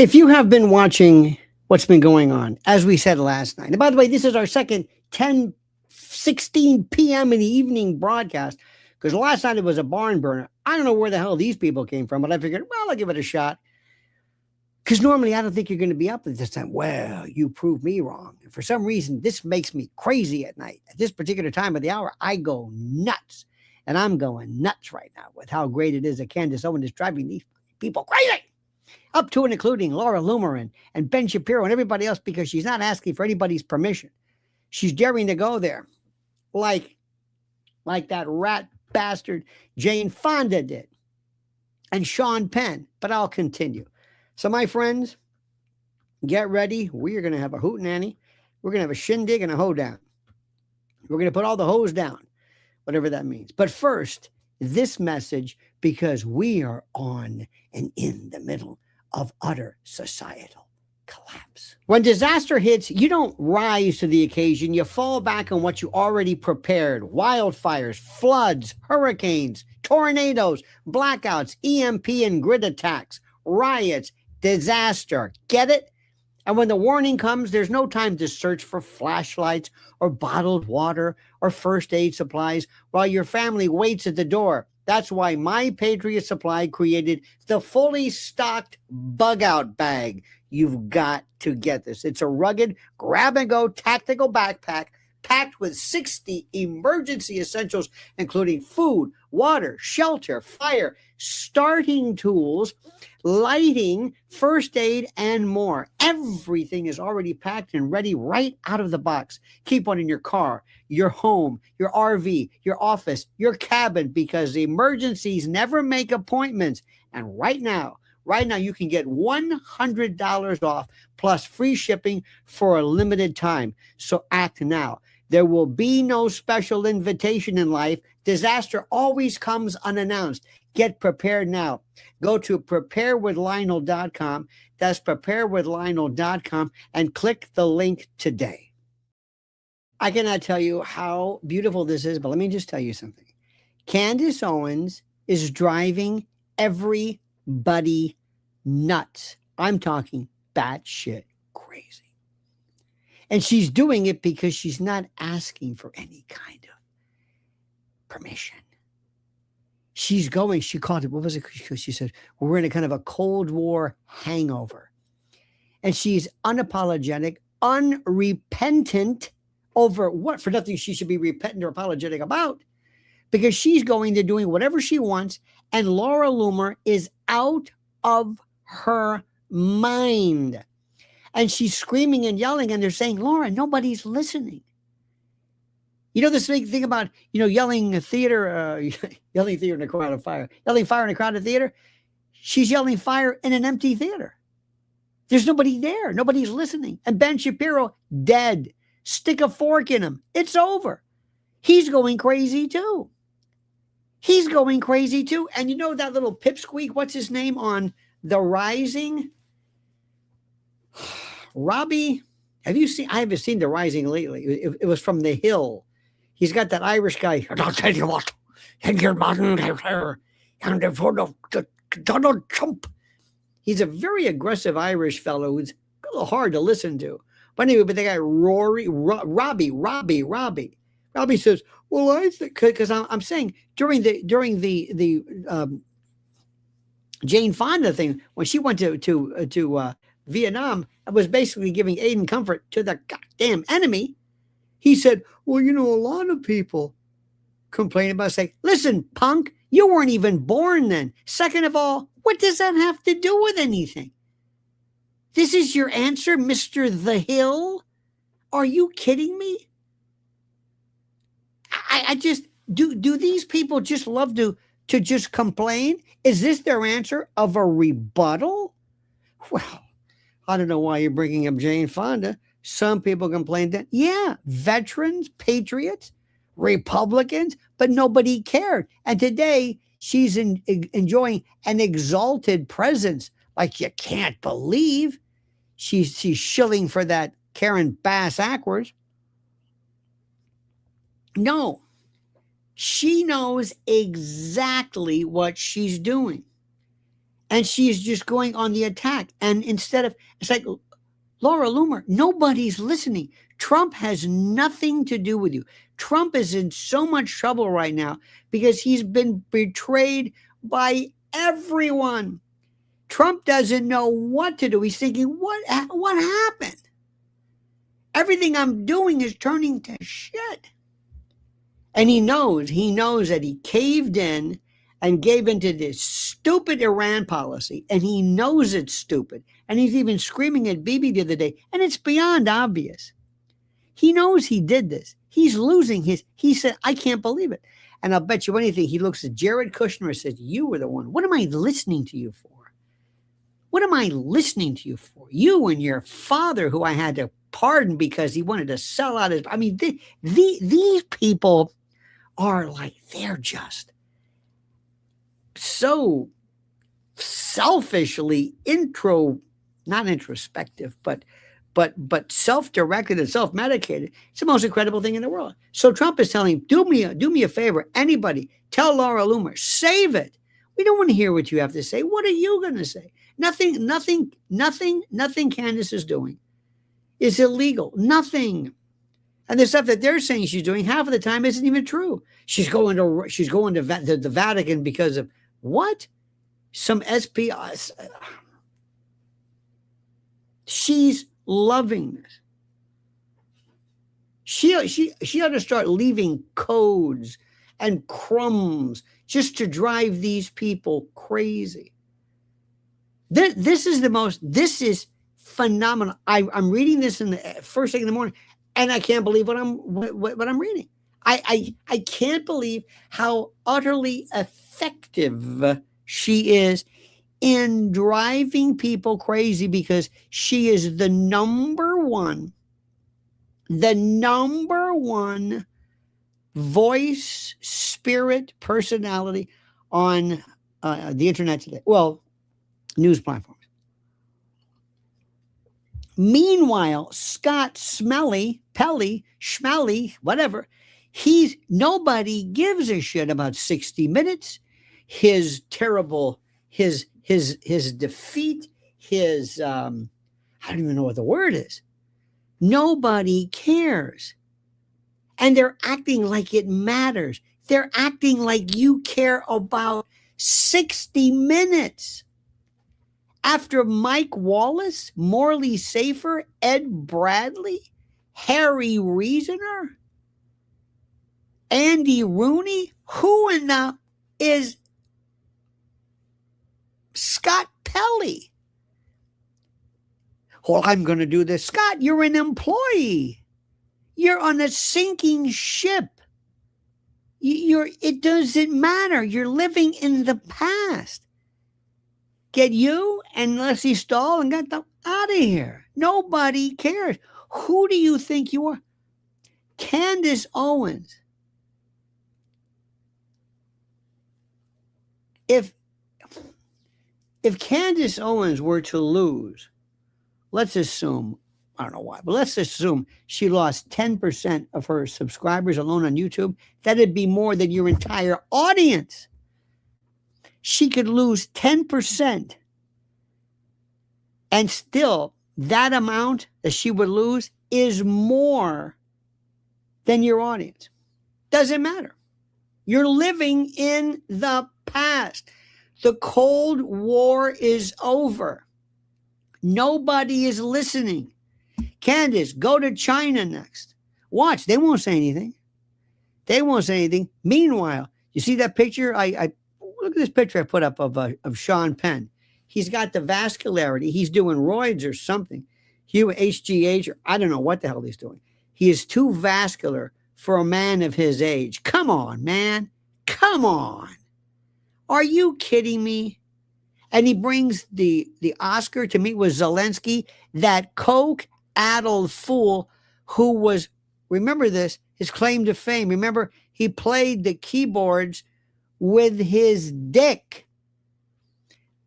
If you have been watching what's been going on, as we said last night, and by the way, this is our second 10:16 p.m. in the evening broadcast because last night it was a barn burner. I don't know where the hell these people came from, but I figured, well, I'll give it a shot. Because normally I don't think you're going to be up at this time. Well, you proved me wrong. And for some reason, this makes me crazy at night. At this particular time of the hour, I go nuts. And I'm going nuts right now with how great it is that Candace Owens is driving these people crazy. Up to and including Laura Loomer and Ben Shapiro and everybody else because she's not asking for anybody's permission. She's daring to go there like that rat bastard Jane Fonda did and Sean Penn. But I'll continue. So, my friends, get ready. We are going to have a hootenanny. We're going to have a shindig and a hoedown. We're going to put all the hoes down, whatever that means. But first, this message, because we are on and in the middle of utter societal collapse. When disaster hits, you don't rise to the occasion. You fall back on what you already prepared. Wildfires, floods, hurricanes, tornadoes, blackouts, EMP and grid attacks, riots, disaster. Get it? And when the warning comes, there's no time to search for flashlights or bottled water or first aid supplies while your family waits at the door. That's why My Patriot Supply created the fully stocked bug out bag. You've got to get this. It's a rugged grab and go tactical backpack packed with 60 emergency essentials, including food, water, shelter, fire, starting tools, lighting, first aid, and more. Everything is already packed and ready right out of the box. Keep one in your car, your home, your RV, your office, your cabin, because the emergencies never make appointments. And right now, you can get $100 off plus free shipping for a limited time. So act now. There will be no special invitation in life. Disaster always comes unannounced. Get prepared now. Go to preparewithlionel.com. That's preparewithlionel.com and click the link today. I cannot tell you how beautiful this is, but let me just tell you something. Candace Owens is driving everybody nuts. I'm talking batshit crazy. And she's doing it because she's not asking for any kind of permission. She called it, what was it? She said, we're in a kind of a Cold War hangover. And she's unapologetic, unrepentant over what? For nothing she should be repentant or apologetic about. Because she's going to doing whatever she wants. And Laura Loomer is out of her mind. And she's screaming and yelling, and they're saying, Laura, nobody's listening. You know this big thing about, yelling theater, yelling theater in a crowd of fire, yelling fire in a crowded theater? She's yelling fire in an empty theater. There's nobody there. Nobody's listening. And Ben Shapiro, dead. Stick a fork in him. It's over. He's going crazy too. And you know that little pipsqueak, what's his name on The Rising? Robbie, have you seen? I haven't seen The Rising lately. It was from The Hill. He's got that Irish guy. I'll tell you what, in your modern and Donald Trump. He's a very aggressive Irish fellow who's a little hard to listen to. But anyway, but the guy Robbie says, well, I think because I'm saying during the Jane Fonda thing when she went to Vietnam and was basically giving aid and comfort to the goddamn enemy. He said, well, a lot of people complain about saying, listen, punk, you weren't even born then. Second of all, what does that have to do with anything? This is your answer, Mr. The Hill? Are you kidding me? I just, do these people just love to just complain? Is this their answer of a rebuttal? Well, I don't know why you're bringing up Jane Fonda. Some people complain that, yeah, veterans, patriots, Republicans, but nobody cared. And today she's enjoying an exalted presence like you can't believe. She's shilling for that Karen Bass Ackwards. No, she knows exactly what she's doing. And she's just going on the attack. And instead of, it's like, Laura Loomer, nobody's listening. Trump has nothing to do with you. Trump is in so much trouble right now because he's been betrayed by everyone. Trump doesn't know what to do. He's thinking, what happened? Everything I'm doing is turning to shit. And he knows that he caved in and gave into this stupid Iran policy. And he knows it's stupid. And he's even screaming at Bibi the other day. And it's beyond obvious. He knows he did this. He's losing he said, I can't believe it. And I'll bet you anything, he looks at Jared Kushner and says, you were the one. What am I listening to you for? What am I listening to you for? You and your father, who I had to pardon because he wanted to sell out his, I mean, these people are like, they're just so selfishly not introspective, but self-directed and self-medicated. It's the most incredible thing in the world. So Trump is telling him, do me a favor, anybody, tell Laura Loomer, save it. We don't want to hear what you have to say. What are you going to say? Nothing Candace is doing is illegal. Nothing. And the stuff that they're saying she's doing half of the time isn't even true. She's going to the Vatican because of what? Some SPIs. She's loving this. She ought to start leaving codes and crumbs just to drive these people crazy. This is phenomenal. I'm reading this in the first thing in the morning, and I can't believe what I'm reading. I can't believe how utterly effective she is in driving people crazy, because she is the number one voice, spirit, personality on the internet today. Well, news platforms. Meanwhile, Scott Schmelly, whatever, nobody gives a shit about 60 Minutes, his terrible, his defeat, his I don't even know what the word is. Nobody cares. And they're acting like it matters. They're acting like you care about 60 Minutes. After Mike Wallace, Morley Safer, Ed Bradley, Harry Reasoner, Andy Rooney, who in the is Scott Pelley? Well, I'm going to do this. Scott, you're an employee. You're on a sinking ship. It doesn't matter. You're living in the past. Get you and Leslie Stahl and get them out of here. Nobody cares. Who do you think you are? Candace Owens. If Candace Owens were to lose, let's assume, I don't know why, but let's assume she lost 10% of her subscribers alone on YouTube, that'd be more than your entire audience. She could lose 10%. And still, that amount that she would lose is more than your audience. Doesn't matter. You're living in the past. The Cold War is over. Nobody is listening. Candace, go to China next. Watch, they won't say anything. They won't say anything. Meanwhile, you see that picture? I look at this picture I put up of Sean Penn. He's got the vascularity. He's doing roids or something. HGH, or I don't know what the hell he's doing. He is too vascular for a man of his age. Come on, man. Come on. Are you kidding me? And he brings the Oscar to meet with Zelensky, that coke-addled fool who was, remember this, his claim to fame. Remember, he played the keyboards with his dick.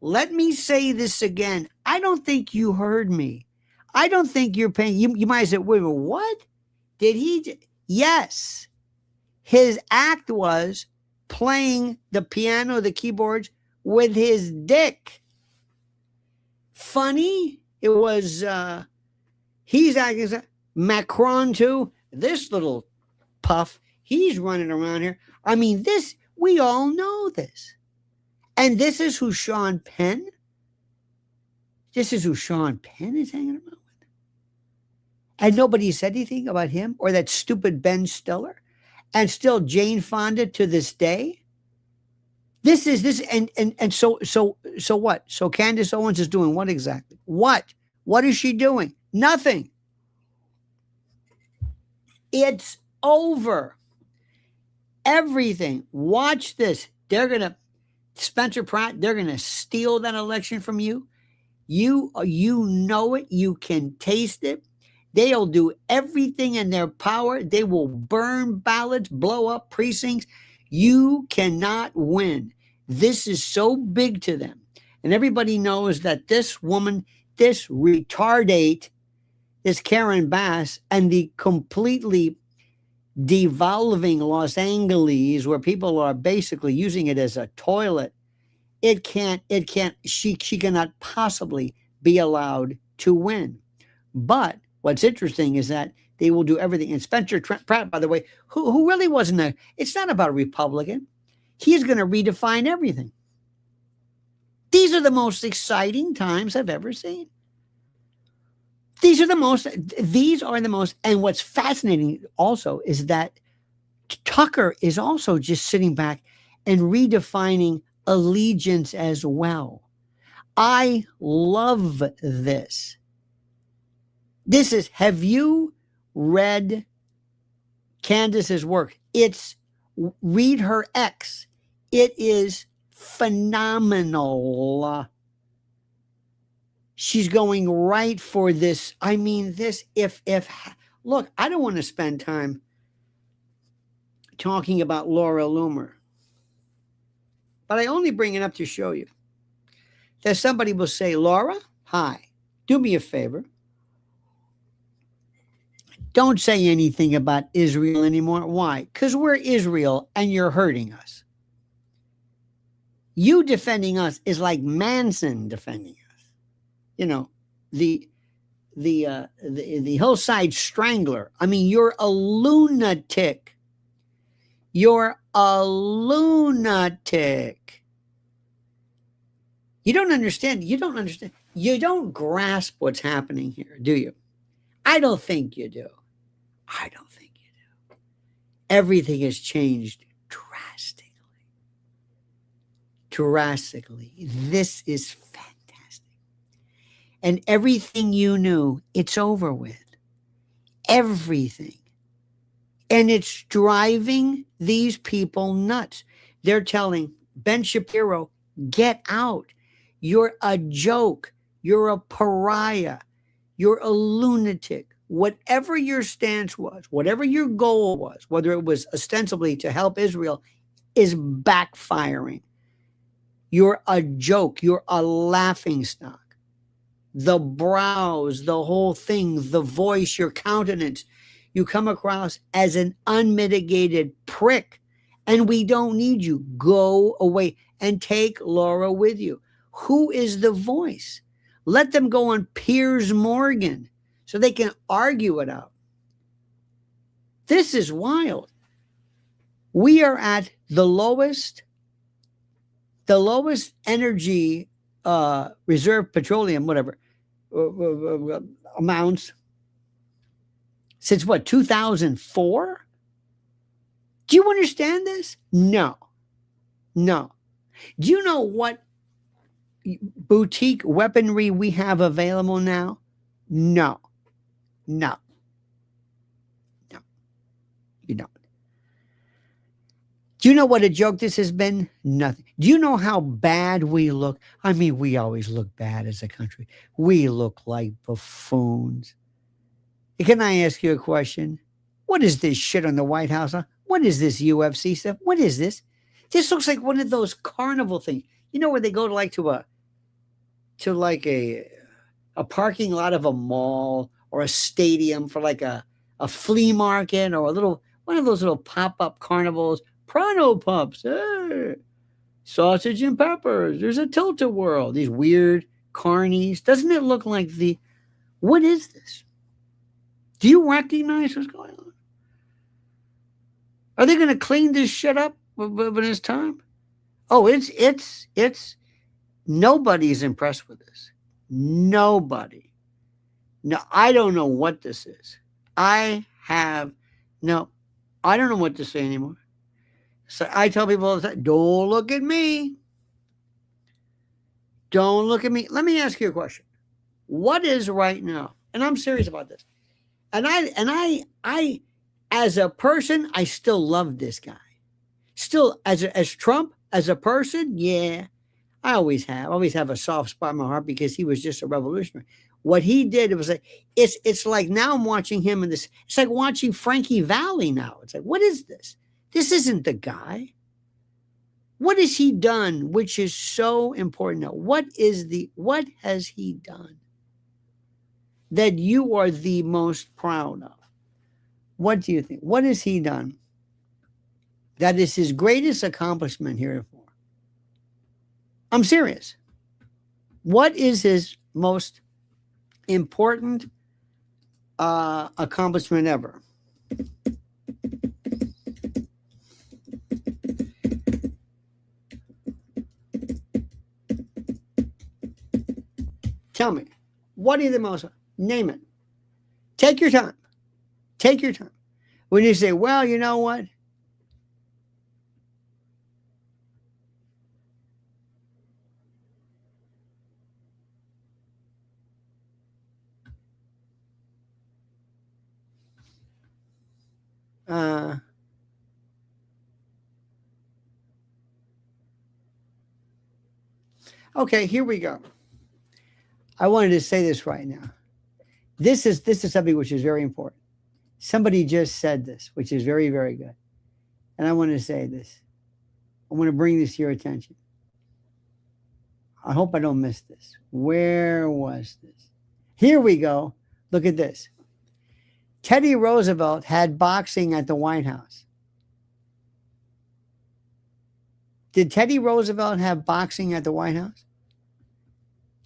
Let me say this again. I don't think you heard me. I don't think you're paying. You might say, wait, what? Did he? Yes. His act was playing the piano, the keyboards with his dick. funny? It was, he's acting as Macron too. This little puff, he's running around here. I mean, this, we all know this. And this is who Sean Penn, this is who Sean Penn is hanging around with. And nobody said anything about him or that stupid Ben Stiller. And still Jane Fonda to this day. This is this and so what? So Candace Owens is doing what exactly? What? What is she doing? Nothing. It's over. Everything. Watch this. They're gonna Spencer Pratt, they're gonna steal that election from you. You know it, you can taste it. They'll do everything in their power. They will burn ballots, blow up precincts. You cannot win. This is so big to them. And everybody knows that this woman, this retardate, this Karen Bass, and the completely devolving Los Angeles, where people are basically using it as a toilet, she cannot possibly be allowed to win. But what's interesting is that they will do everything. And Spencer Pratt, by the way, who really wasn't it's not about a Republican. He's going to redefine everything. These are the most exciting times I've ever seen. These are the most, and what's fascinating also is that Tucker is also just sitting back and redefining allegiance as well. I love this. Have you read Candace's work? Read her X. It is phenomenal. She's going right for this. I mean, look, I don't want to spend time talking about Laura Loomer, but I only bring it up to show you that somebody will say, Laura, hi, do me a favor. Don't say anything about Israel anymore. Why? Because we're Israel and you're hurting us. You defending us is like Manson defending us. You know, the Hillside Strangler. I mean, you're a lunatic. You're a lunatic. You don't understand. You don't grasp what's happening here, do you? I don't think you do. Everything has changed drastically. This is fantastic. And everything you knew, it's over with. Everything. And it's driving these people nuts. They're telling Ben Shapiro, get out. You're a joke. You're a pariah. You're a lunatic. Whatever your stance was, whatever your goal was, whether it was ostensibly to help Israel, is backfiring. You're a joke. You're a laughingstock. The brows, the whole thing, the voice, your countenance, you come across as an unmitigated prick, and we don't need you. Go away and take Laura with you. Who is the voice? Let them go on Piers Morgan so they can argue it out. This is wild. We are at the lowest energy reserve petroleum, whatever, amounts since what, 2004? Do you understand this? No. Do you know what boutique weaponry we have available now? No. You don't. Do you know what a joke this has been? Nothing. Do you know how bad we look? I mean, we always look bad as a country. We look like buffoons. Can I ask you a question? What is this shit on the White House? Huh? What is this UFC stuff? What is this? This looks like one of those carnival things. You know where they go to a parking lot of a mall or a stadium for like a flea market or one of those little pop-up carnivals. Prano pups, hey, sausage and peppers. There's a tilt-a-whirl. These weird carnies? Doesn't it look like what is this? Do you recognize what's going on? Are they going to clean this shit up when it's time? Oh, it's nobody's impressed with this. Nobody. No, I don't know what this is. I don't know what to say anymore. So I tell people all the time, don't look at me. Don't look at me. Let me ask you a question. What is right now? And I'm serious about this. And I as a person, I still love this guy. Still, as Trump, as a person, yeah, I always have a soft spot in my heart because he was just a revolutionary. What he did, it was like it's like now I'm watching him in this. It's like watching Frankie Valli now. It's like, what is this? This isn't the guy. What has he done, which is so important now? What has he done that you are the most proud of? What do you think? What has he done that is his greatest accomplishment heretofore? I'm serious. What is his most important accomplishment ever? Tell me, what are the most? Name it. Take your time. Take your time. When you say, well, you know what? Okay, here we go. I wanted to say this right now. This is something which is very important. Somebody just said this, which is very, very good. And I want to say this. I want to bring this to your attention. I hope I don't miss this. Where was this? Here we go. Look at this. Teddy Roosevelt had boxing at the White House. Did Teddy Roosevelt have boxing at the White House?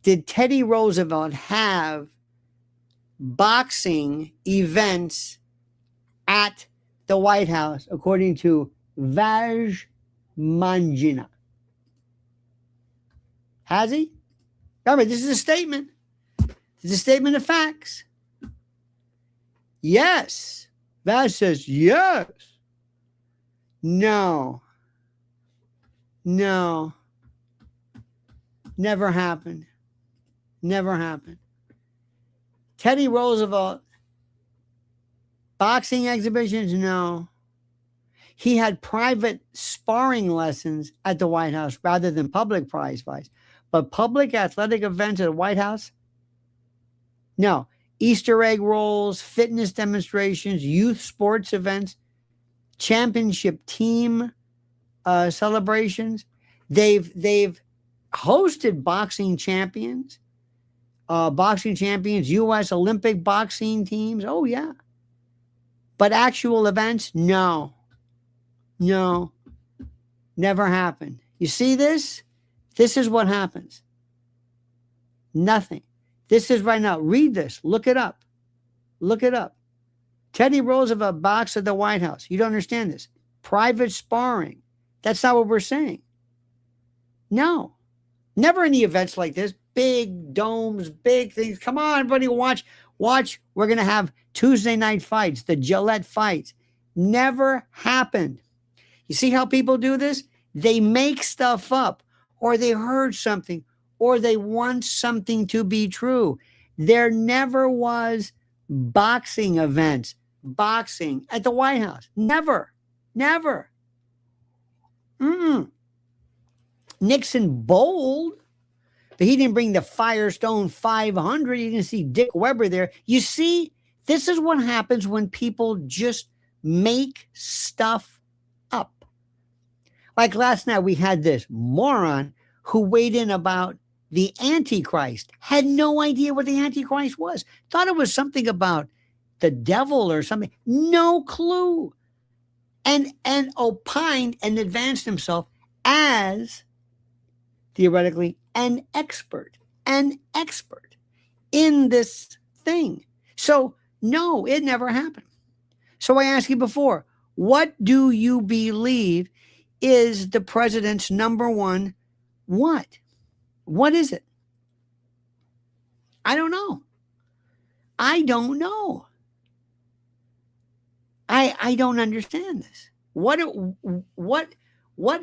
Did Teddy Roosevelt have boxing events at the White House, according to Vaj Manjina? Has he? Remember, this is a statement. It's a statement of facts. Yes. Vaj says yes. No. No. Never happened. Never happened. Teddy Roosevelt, boxing exhibitions? No. He had private sparring lessons at the White House rather than public prize fights. But public athletic events at the White House? No. Easter egg rolls, fitness demonstrations, youth sports events, championship team celebrations. They've hosted boxing champions, U.S. Olympic boxing teams. Oh, yeah. But actual events? No. No. Never happened. You see this? This is what happens. Nothing. This is right now. Read this. Look it up. Look it up. Teddy Roosevelt boxed at the White House. You don't understand this. Private sparring. That's not what we're saying. No. Never any events like this. Big domes, big things. Come on, everybody, watch. Watch. We're going to have Tuesday night fights, the Gillette fights. Never happened. You see how people do this? They make stuff up, or they heard something, or they want something to be true. There never was boxing events, boxing at the White House. Never. Never. Nixon bowled, but he didn't bring the Firestone 500. You didn't see Dick Weber there. You see, this is what happens when people just make stuff up. Like last night, we had this moron who weighed in about the Antichrist, had no idea what the Antichrist was, thought it was something about the devil or something, no clue, and opined and advanced himself as theoretically an expert. an expert in this thing. So, no, it never happened. So I asked you before, what do you believe is the president's number one what? What is it? I don't know. I don't know. I don't understand this. What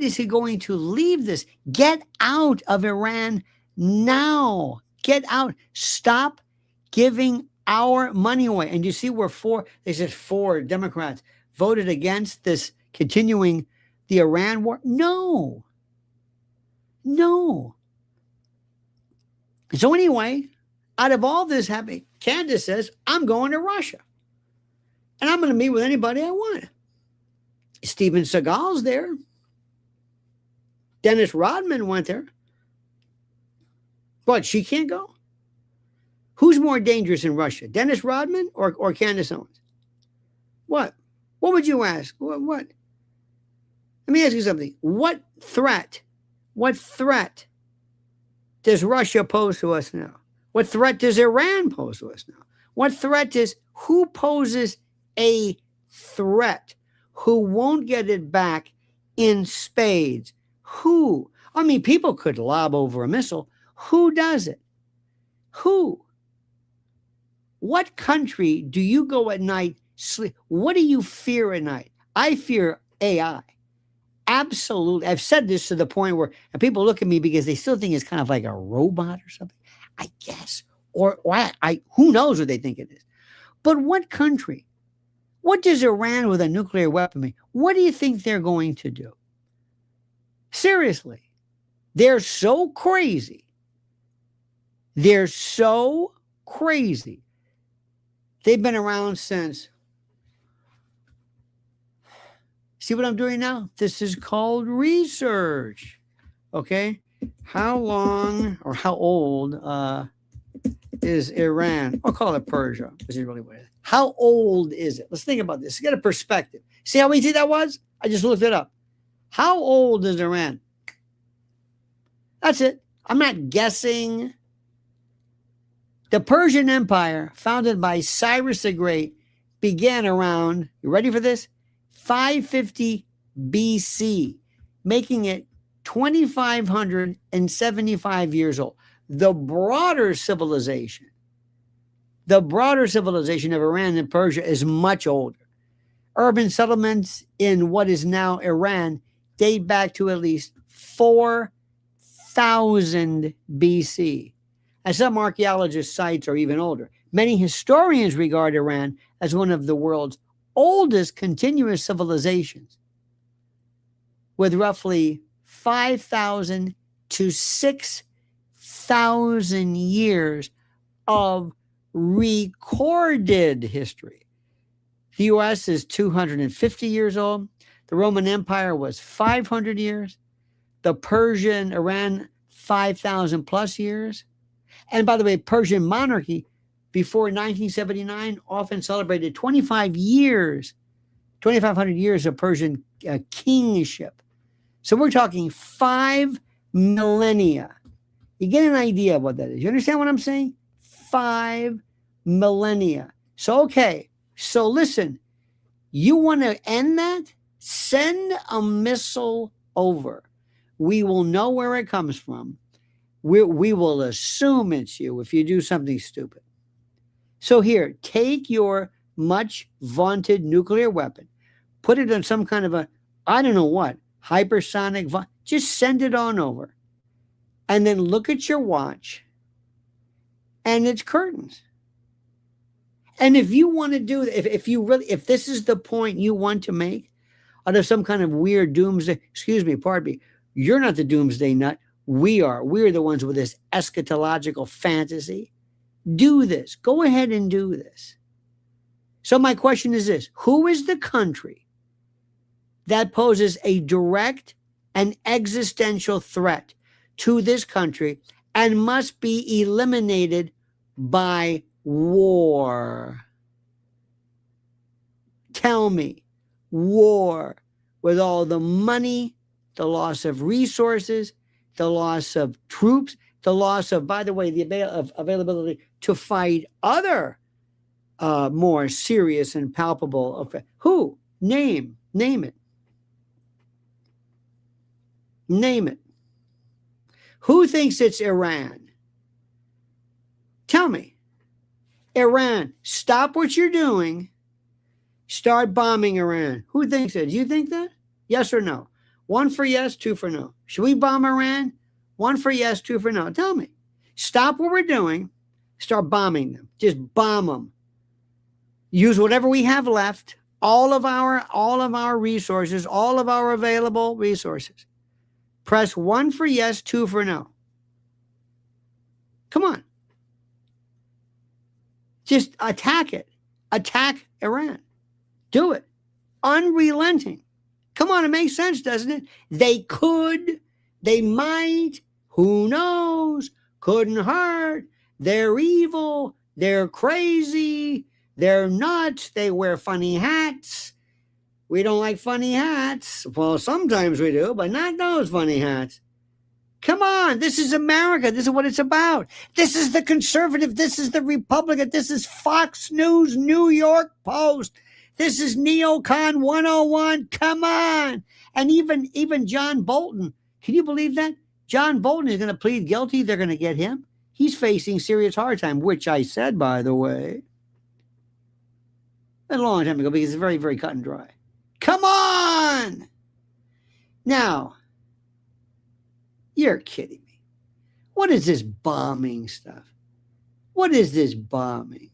is he going to leave this? Get out of Iran now. Get out. Stop giving our money away. And you see where they said 4 Democrats voted against this continuing the Iran war. No. So anyway, out of all this happening, Candace says, I'm going to Russia. And I'm going to meet with anybody I want. Steven Seagal's there. Dennis Rodman went there. What, she can't go? Who's more dangerous in Russia, Dennis Rodman or Candace Owens? What? What would you ask? What? Let me ask you something. What threat does Russia pose to us now? What threat does Iran pose to us now? Who poses a threat? Who won't get it back in spades? Who? I mean, people could lob over a missile. Who does it? Who? What country do you go at night sleep? What do you fear at night? I fear AI. Absolutely. I've said this to the point where people look at me because they still think it's kind of like a robot or something, I guess. Or who knows what they think it is. But what country? What does Iran with a nuclear weapon mean? What do you think they're going to do? Seriously. They're so crazy. They're so crazy. They've been around since. See what I'm doing now? This is called research. Okay? How long or how old is Iran? I'll call it Persia. This is really what it is. How old is it? Let's think about this. Get a perspective. See how easy that was? I just looked it up. How old is Iran? That's it. I'm not guessing. The Persian Empire, founded by Cyrus the Great, began around, you ready for this? 550 BC, making it 2,575 years old. The broader civilization of Iran and Persia is much older. Urban settlements in what is now Iran date back to at least 4,000 BC. And some archaeologists' sites are even older. Many historians regard Iran as one of the world's oldest continuous civilizations, with roughly 5,000 to 6,000 years of recorded history. The U.S. is 250 years old. The Roman Empire was 500 years. The Persian Iran, 5,000 plus years. And by the way, Persian monarchy before 1979 often celebrated 2,500 years of Persian kingship. So we're talking 5 millennia. You get an idea of what that is. You understand what I'm saying? 5 millennia. So, okay. So listen, you want to end that? Send a missile over. We will know where it comes from. We will assume it's you if you do something stupid. So here, take your much vaunted nuclear weapon, put it on some kind of a, I don't know what, hypersonic, just send it on over. And then look at your watch and it's curtains. And if you want to do, if this is the point you want to make out of some kind of weird doomsday, pardon me, you're not the doomsday nut. We are. We're the ones with this eschatological fantasy. Do this. Go ahead and do this. So my question is this: who is the country that poses a direct and existential threat to this country and must be eliminated by war? Tell me, war, with all the money, the loss of resources, the loss of troops, the loss of, by the way, the availability to fight other more serious and palpable effects. Who? Name it. Name it. Who thinks it's Iran? Tell me. Iran, stop what you're doing. Start bombing Iran. Who thinks that? Do you think that? Yes or no? 1 for yes, 2 for no. Should we bomb Iran? 1 for yes, 2 for no. Tell me. Stop what we're doing. Start bombing them. Just bomb them. Use whatever we have left, all of our resources, all of our available resources. Press 1 for yes, 2 for no. Come on. Just attack it. Attack Iran. Do it. Unrelenting. Come on, it makes sense, doesn't it? They could, they might, who knows, couldn't hurt. They're evil, they're crazy, they're nuts, they wear funny hats. We don't like funny hats. Well, sometimes we do, but not those funny hats. Come on, this is America. This is what it's about. This is the conservative. This is the Republican. This is Fox News, New York Post. This is Neocon 101. Come on. And even John Bolton. Can you believe that? John Bolton is going to plead guilty. They're going to get him. He's facing serious hard time, which I said, by the way, a long time ago, because it's very, very cut and dry. Come on. Now, you're kidding me. What is this bombing stuff? What is this bombing?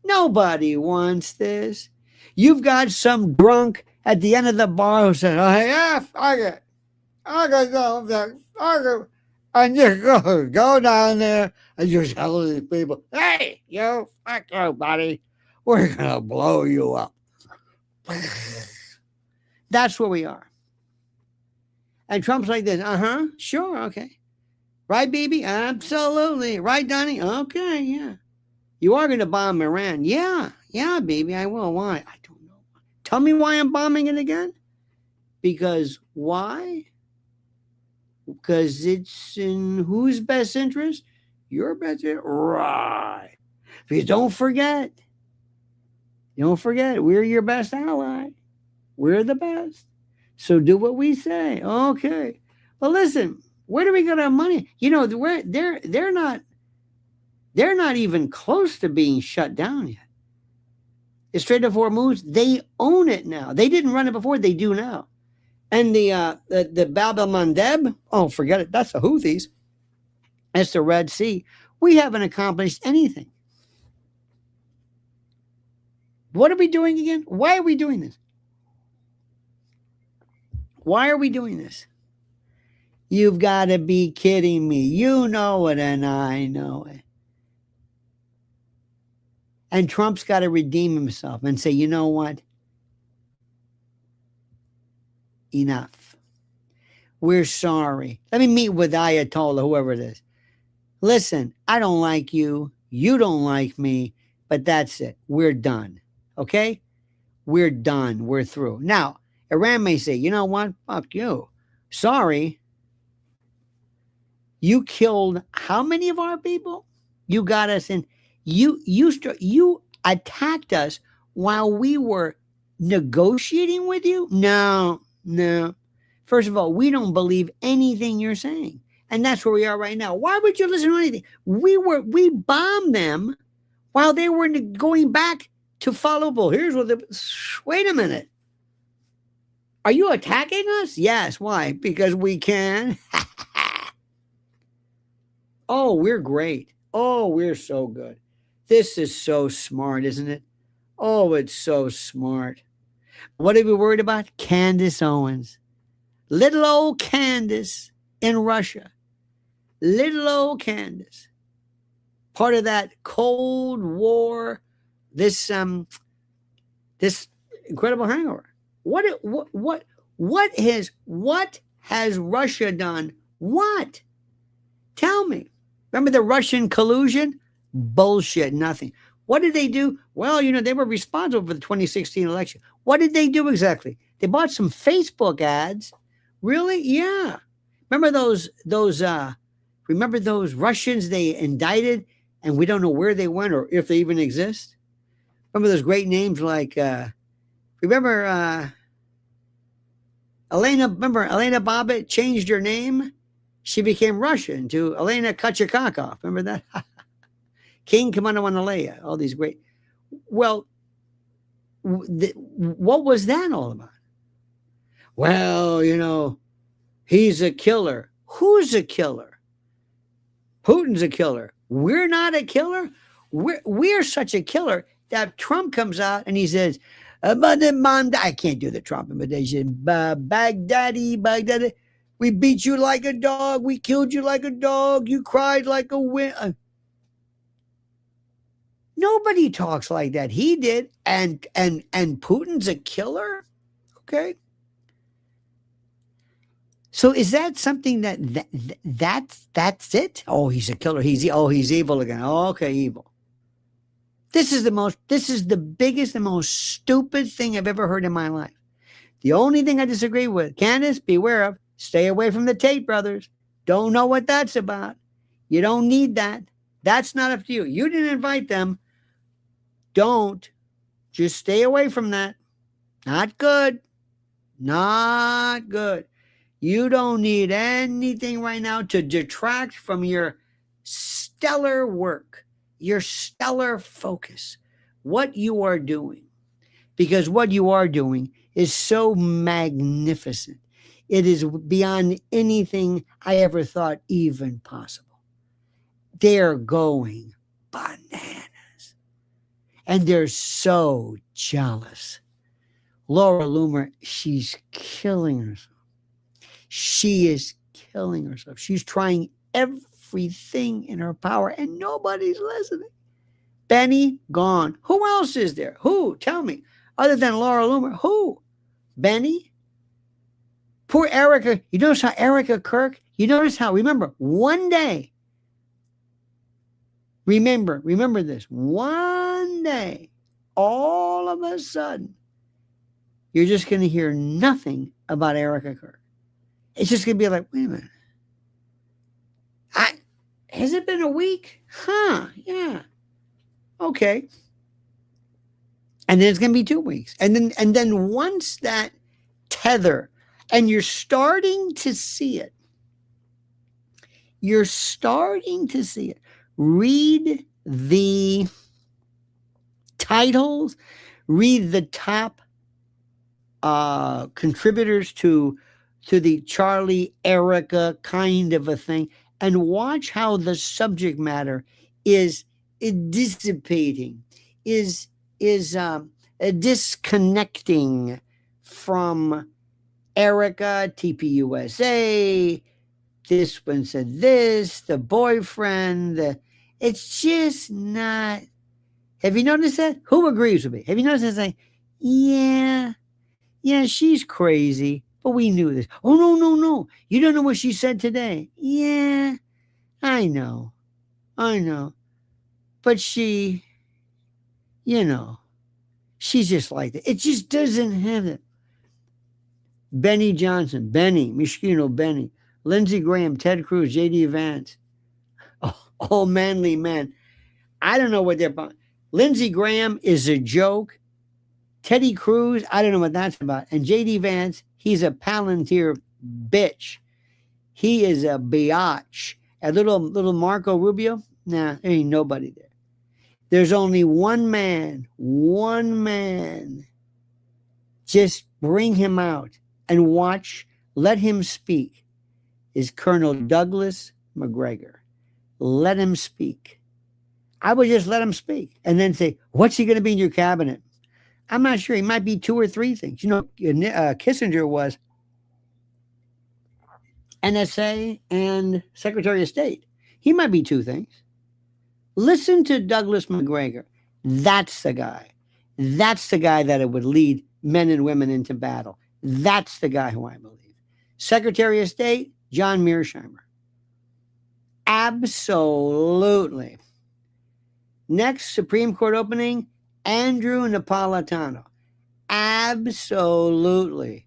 Nobody wants this. You've got some drunk at the end of the bar who said, "Oh, yeah, I got and just go down there and just tell these people, hey, you, fuck you, buddy. We're going to blow you up." That's where we are. And Trump's like this, sure, okay. Right, baby? Absolutely. Right, Donnie? Okay, yeah. You are going to bomb Iran. Yeah, baby, I will. Why? I don't know. Tell me why I'm bombing it again. Because why? Because it's in whose best interest? Your best interest? Right. Because don't forget, we're your best ally. We're the best. So do what we say. Okay. But listen, where do we get our money? You know, they're not even close to being shut down yet. The Strait of Hormuz, they own it now. They didn't run it before, they do now. And the Bab el-Mandeb, oh, forget it. That's the Houthis. That's the Red Sea. We haven't accomplished anything. What are we doing again? Why are we doing this? Why are we doing this? You've got to be kidding me. You know it and I know it. And Trump's got to redeem himself and say, you know what? Enough. We're sorry. Let me meet with Ayatollah, whoever it is. Listen, I don't like you. You don't like me. But that's it. We're done. Okay? We're done. We're through. Now, Iran may say, you know what? Fuck you. Sorry. You killed how many of our people? You got us in. You attacked us while we were negotiating with you? No. First of all, we don't believe anything you're saying. And that's where we are right now. Why would you listen to anything? We bombed them while they were going back to follow. Well, here's what wait a minute. Are you attacking us? Yes. Why? Because we can. Oh, we're great. Oh, we're so good. This is so smart, isn't it? Oh, it's so smart. What are we worried about? Candace Owens. Little old Candace in Russia. Little old Candace. Part of that Cold War, this incredible hangover. What has Russia done? What? Tell me. Remember the Russian collusion? Bullshit, nothing. What did they do? Well, they were responsible for the 2016 election. What did they do exactly? They bought some Facebook ads. Really? Yeah. Remember those Remember those Russians they indicted and we don't know where they went or if they even exist? Remember those great names like, remember remember Elena Bobbitt changed her name? She became Russian to Elena Kachikakov. Remember that? King Kamanawanalea, all these great. Well, what was that all about? Well, he's a killer. Who's a killer? Putin's a killer. We're not a killer. We're such a killer that Trump comes out and he says, I can't do the Trump imitation. Baghdadi, we beat you like a dog. We killed you like a dog. You cried like a win. Nobody talks like that. He did, and Putin's a killer. Okay. So is that something that's it? Oh, he's a killer. He's evil again. Oh, okay, evil. This is the biggest and most stupid thing I've ever heard in my life. The only thing I disagree with, Candace, beware of, stay away from the Tate brothers. Don't know what that's about. You don't need that. That's not up to you. You didn't invite them. Don't. Just stay away from that. Not good. Not good. You don't need anything right now to detract from your stellar work, your stellar focus, what you are doing. Because what you are doing is so magnificent. It is beyond anything I ever thought even possible. They're going bananas. And they're so jealous. Laura Loomer, she's killing herself. She is killing herself. She's trying everything in her power and nobody's listening. Benny, gone. Who else is there? Who? Tell me. Other than Laura Loomer, who? Benny? Poor Erica. You notice how Erica Kirk, remember, one day, remember this, one day, all of a sudden, you're just going to hear nothing about Erica Kirk. It's just going to be like, wait a minute. Has it been a week? Huh, yeah. Okay. And then it's going to be 2 weeks. And then once that tether, and you're starting to see it. Read the titles, read the top contributors to the Charlie Erica kind of a thing, and watch how the subject matter is dissipating, is disconnecting from Erica, TPUSA. This one said this, the boyfriend. It's just not. Have you noticed that? Who agrees with me? Have you noticed that? Yeah, she's crazy, but we knew this. Oh, no. You don't know what she said today. Yeah, I know. But she, she's just like that. It just doesn't have it. Benny Johnson, Mishkino Benny, Lindsey Graham, Ted Cruz, J.D. Vance. Oh, all manly men. I don't know what they're about. Lindsey Graham is a joke. Teddy Cruz, I don't know what that's about. And J.D. Vance, he's a Palantir bitch. He is a biatch. A little Marco Rubio, nah, there ain't nobody there. There's only one man. Just bring him out and watch, let him speak, is Colonel Douglas McGregor. Let him speak. I would just let him speak and then say, what's he going to be in your cabinet? I'm not sure. He might be 2 or 3 things. Kissinger was NSA and Secretary of State. He might be 2 things. Listen to Douglas McGregor. That's the guy. That's the guy that would lead men and women into battle. That's the guy who I believe. Secretary of State, John Mearsheimer. Absolutely. Next, Supreme Court opening, Andrew Napolitano. Absolutely.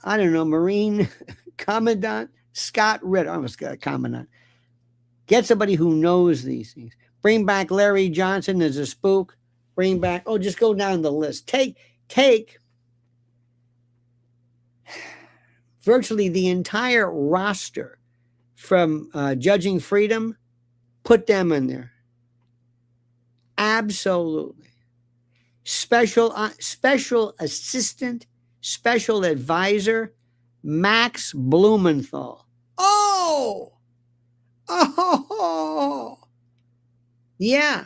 I don't know, Marine Commandant Scott Ritter. I almost got a commandant. Get somebody who knows these things. Bring back Larry Johnson as a spook. Bring back, oh, just go down the list. Take virtually the entire roster from Judging Freedom, put them in there. Absolutely. Special assistant, special advisor, Max Blumenthal. Oh, yeah.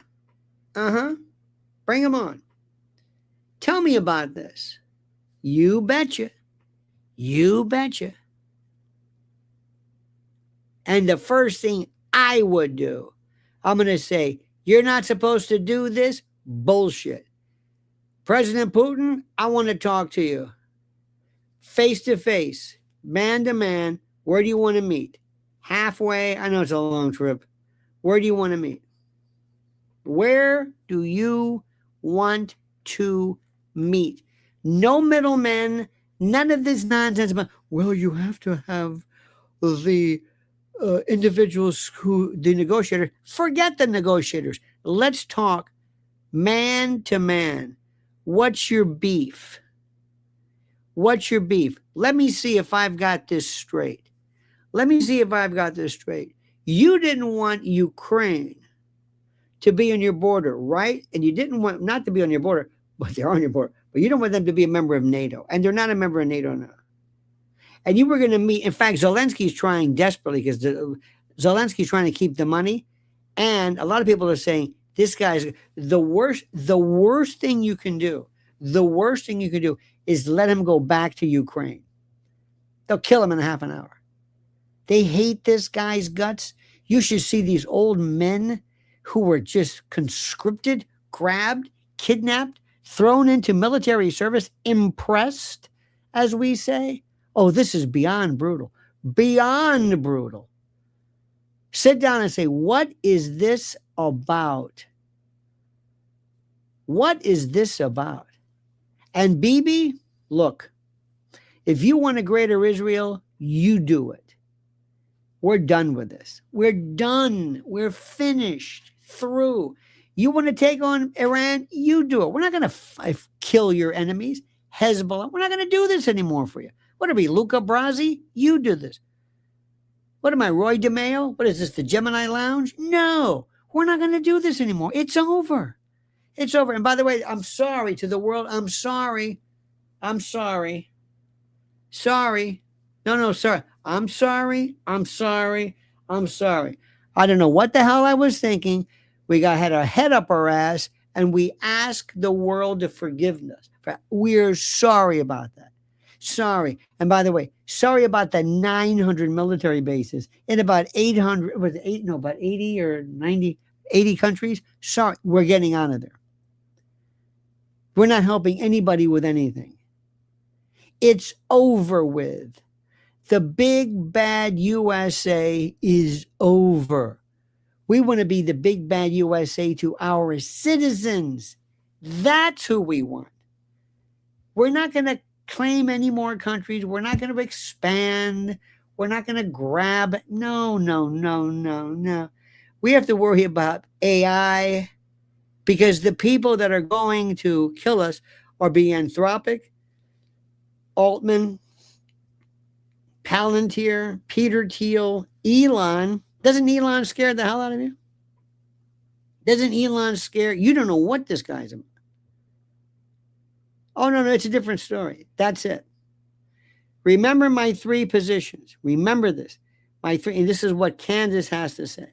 Bring him on. Tell me about this. You betcha. You betcha. And the first thing I would do, I'm going to say, you're not supposed to do this. Bullshit. President Putin, I want to talk to you. Face to face, man to man. Where do you want to meet? Halfway? I know it's a long trip. Where do you want to meet? Where do you want to meet? No middlemen, none of this nonsense about, well, you have to have the individuals who, the negotiator. Forget the negotiators. Let's talk man to man. What's your beef? What's your beef? Let me see if I've got this straight. Let me see if I've got this straight. You didn't want Ukraine to be on your border, right? And you didn't want not to be on your border, but they're on your border. But you don't want them to be a member of NATO. And they're not a member of NATO now. And you were going to meet. In fact, Zelensky's trying desperately because Zelensky's trying to keep the money. And a lot of people are saying, this guy's the worst thing you can do. The worst thing you can do is let him go back to Ukraine. They'll kill him in a half an hour. They hate this guy's guts. You should see these old men who were just conscripted, grabbed, kidnapped, thrown into military service, impressed, as we say. Oh, this is beyond brutal. Beyond brutal. Sit down and say, what is this about? What is this about? And Bibi, look, if you want a greater Israel, you do it. We're done with this. We're done. We're finished. Through. You want to take on Iran? You do it. We're not going to kill your enemies. Hezbollah. We're not going to do this anymore for you. What are we, Luca Brasi? You do this. What am I, Roy DeMeo? What is this, the Gemini Lounge? No, we're not going to do this anymore. It's over. It's over. And by the way, I'm sorry to the world. I'm sorry. I'm sorry. Sorry. No, sorry. I'm sorry. I'm sorry. I'm sorry. I don't know what the hell I was thinking. Had our head up our ass and we asked the world to forgive us. We're sorry about that. Sorry. And by the way, sorry about the 900 military bases in about 800, about 80 or 90, 80 countries. Sorry, we're getting out of there. We're not helping anybody with anything. It's over with. The big bad USA is over. We want to be the big bad USA to our citizens. That's who we want. We're not going to claim any more countries. We're not going to expand. We're not going to grab. No. We have to worry about AI because the people that are going to kill us are being Anthropic, Altman, Palantir, Peter Thiel, Elon. Doesn't Elon scare the hell out of you? Doesn't Elon scare? You don't know what this guy's about. Oh, no, it's a different story. That's it. Remember my three positions. Remember this. My three, and this is what Candace has to say.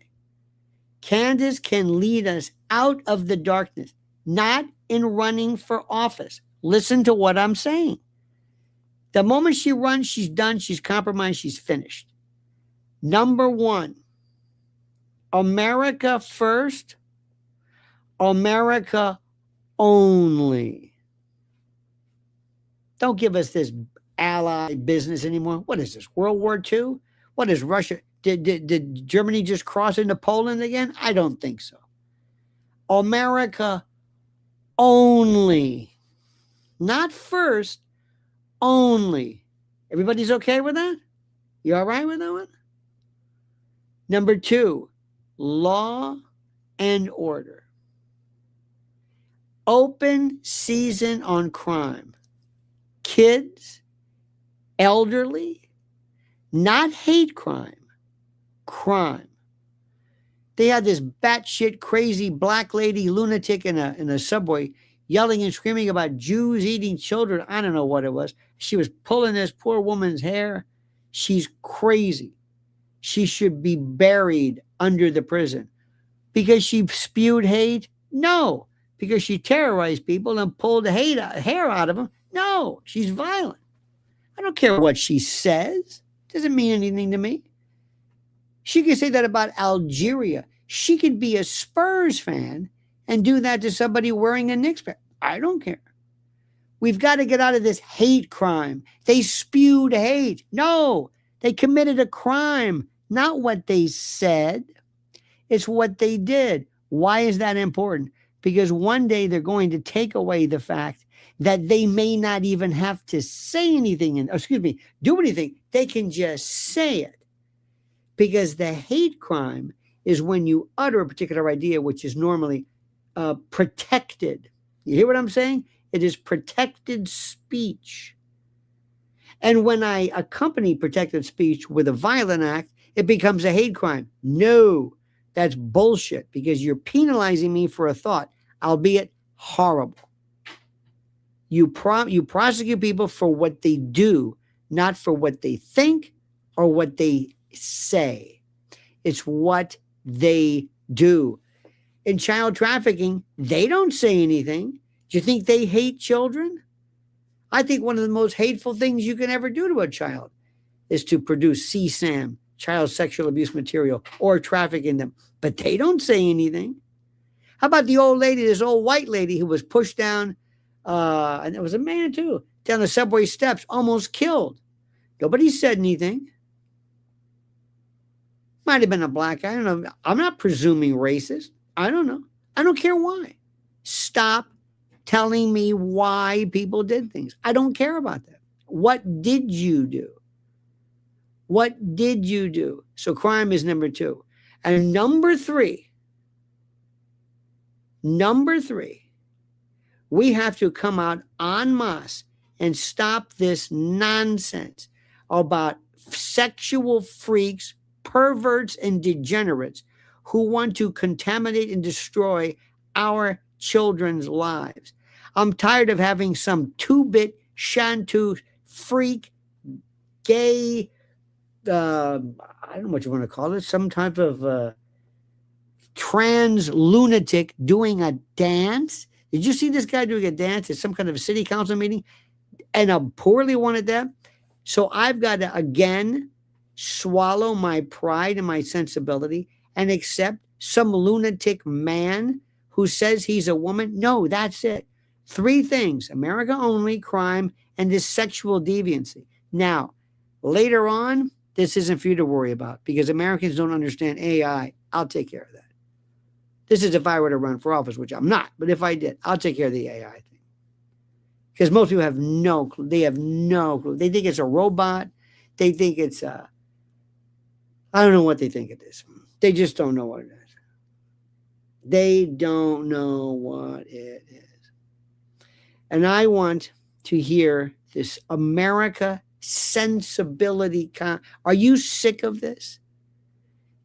Candace can lead us out of the darkness, not in running for office. Listen to what I'm saying. The moment she runs, she's done, she's compromised, she's finished. Number one, America first, America only. Don't give us this ally business anymore. What is this, World War II? What is Russia? Did Germany just cross into Poland again? I don't think so. America only. Not first, only. Everybody's okay with that? You all right with that one? Number two, law and order. Open season on crime. Kids, elderly, not hate crime, crime. They had this batshit crazy black lady lunatic in a subway yelling and screaming about Jews eating children. I don't know what it was. She was pulling this poor woman's hair. She's crazy. She should be buried under the prison because she spewed hate. No, because she terrorized people and pulled hair out of them. No, she's violent. I don't care what she says. Doesn't mean anything to me. She could say that about Algeria. She could be a Spurs fan and do that to somebody wearing a Knicks pair. I don't care. We've got to get out of this hate crime. They spewed hate. No, they committed a crime, not what they said. It's what they did. Why is that important? Because one day they're going to take away the fact that they may not even have to say anything, do anything. They can just say it. Because the hate crime is when you utter a particular idea, which is normally protected. You hear what I'm saying? It is protected speech. And when I accompany protected speech with a violent act, it becomes a hate crime. No, that's bullshit because you're penalizing me for a thought, albeit horrible. You prosecute people for what they do, not for what they think or what they say. It's what they do. In child trafficking, they don't say anything. Do you think they hate children? I think one of the most hateful things you can ever do to a child is to produce CSAM, child sexual abuse material, or trafficking them. But they don't say anything. How about the old lady, this old white lady who was pushed down, and it was a man too, down the subway steps, almost killed. Nobody said anything. Might have been a black guy. I don't know. I'm not presuming racist. I don't know. I don't care why. Stop telling me why people did things. I don't care about that. What did you do? What did you do? So crime is number two. And number three, we have to come out en masse and stop this nonsense about sexual freaks, perverts, and degenerates who want to contaminate and destroy our children's lives. I'm tired of having some two-bit shantu freak, gay, I don't know what you want to call it, some type of trans lunatic doing a dance. Did you see this guy doing a dance at some kind of a city council meeting? And a poorly wanted that. So I've got to, again, swallow my pride and my sensibility and accept some lunatic man who says he's a woman. No, that's it. Three things: America only, crime, and this sexual deviancy. Now, later on, this isn't for you to worry about because Americans don't understand AI. I'll take care of that. This is if I were to run for office, which I'm not, but if I did, I'll take care of the AI thing. Because most people have no clue. They have no clue. They think it's a robot. They think it's I don't know what they think it is. They just don't know what it is. They don't know what it is. And I want to hear this America sensibility. Are you sick of this?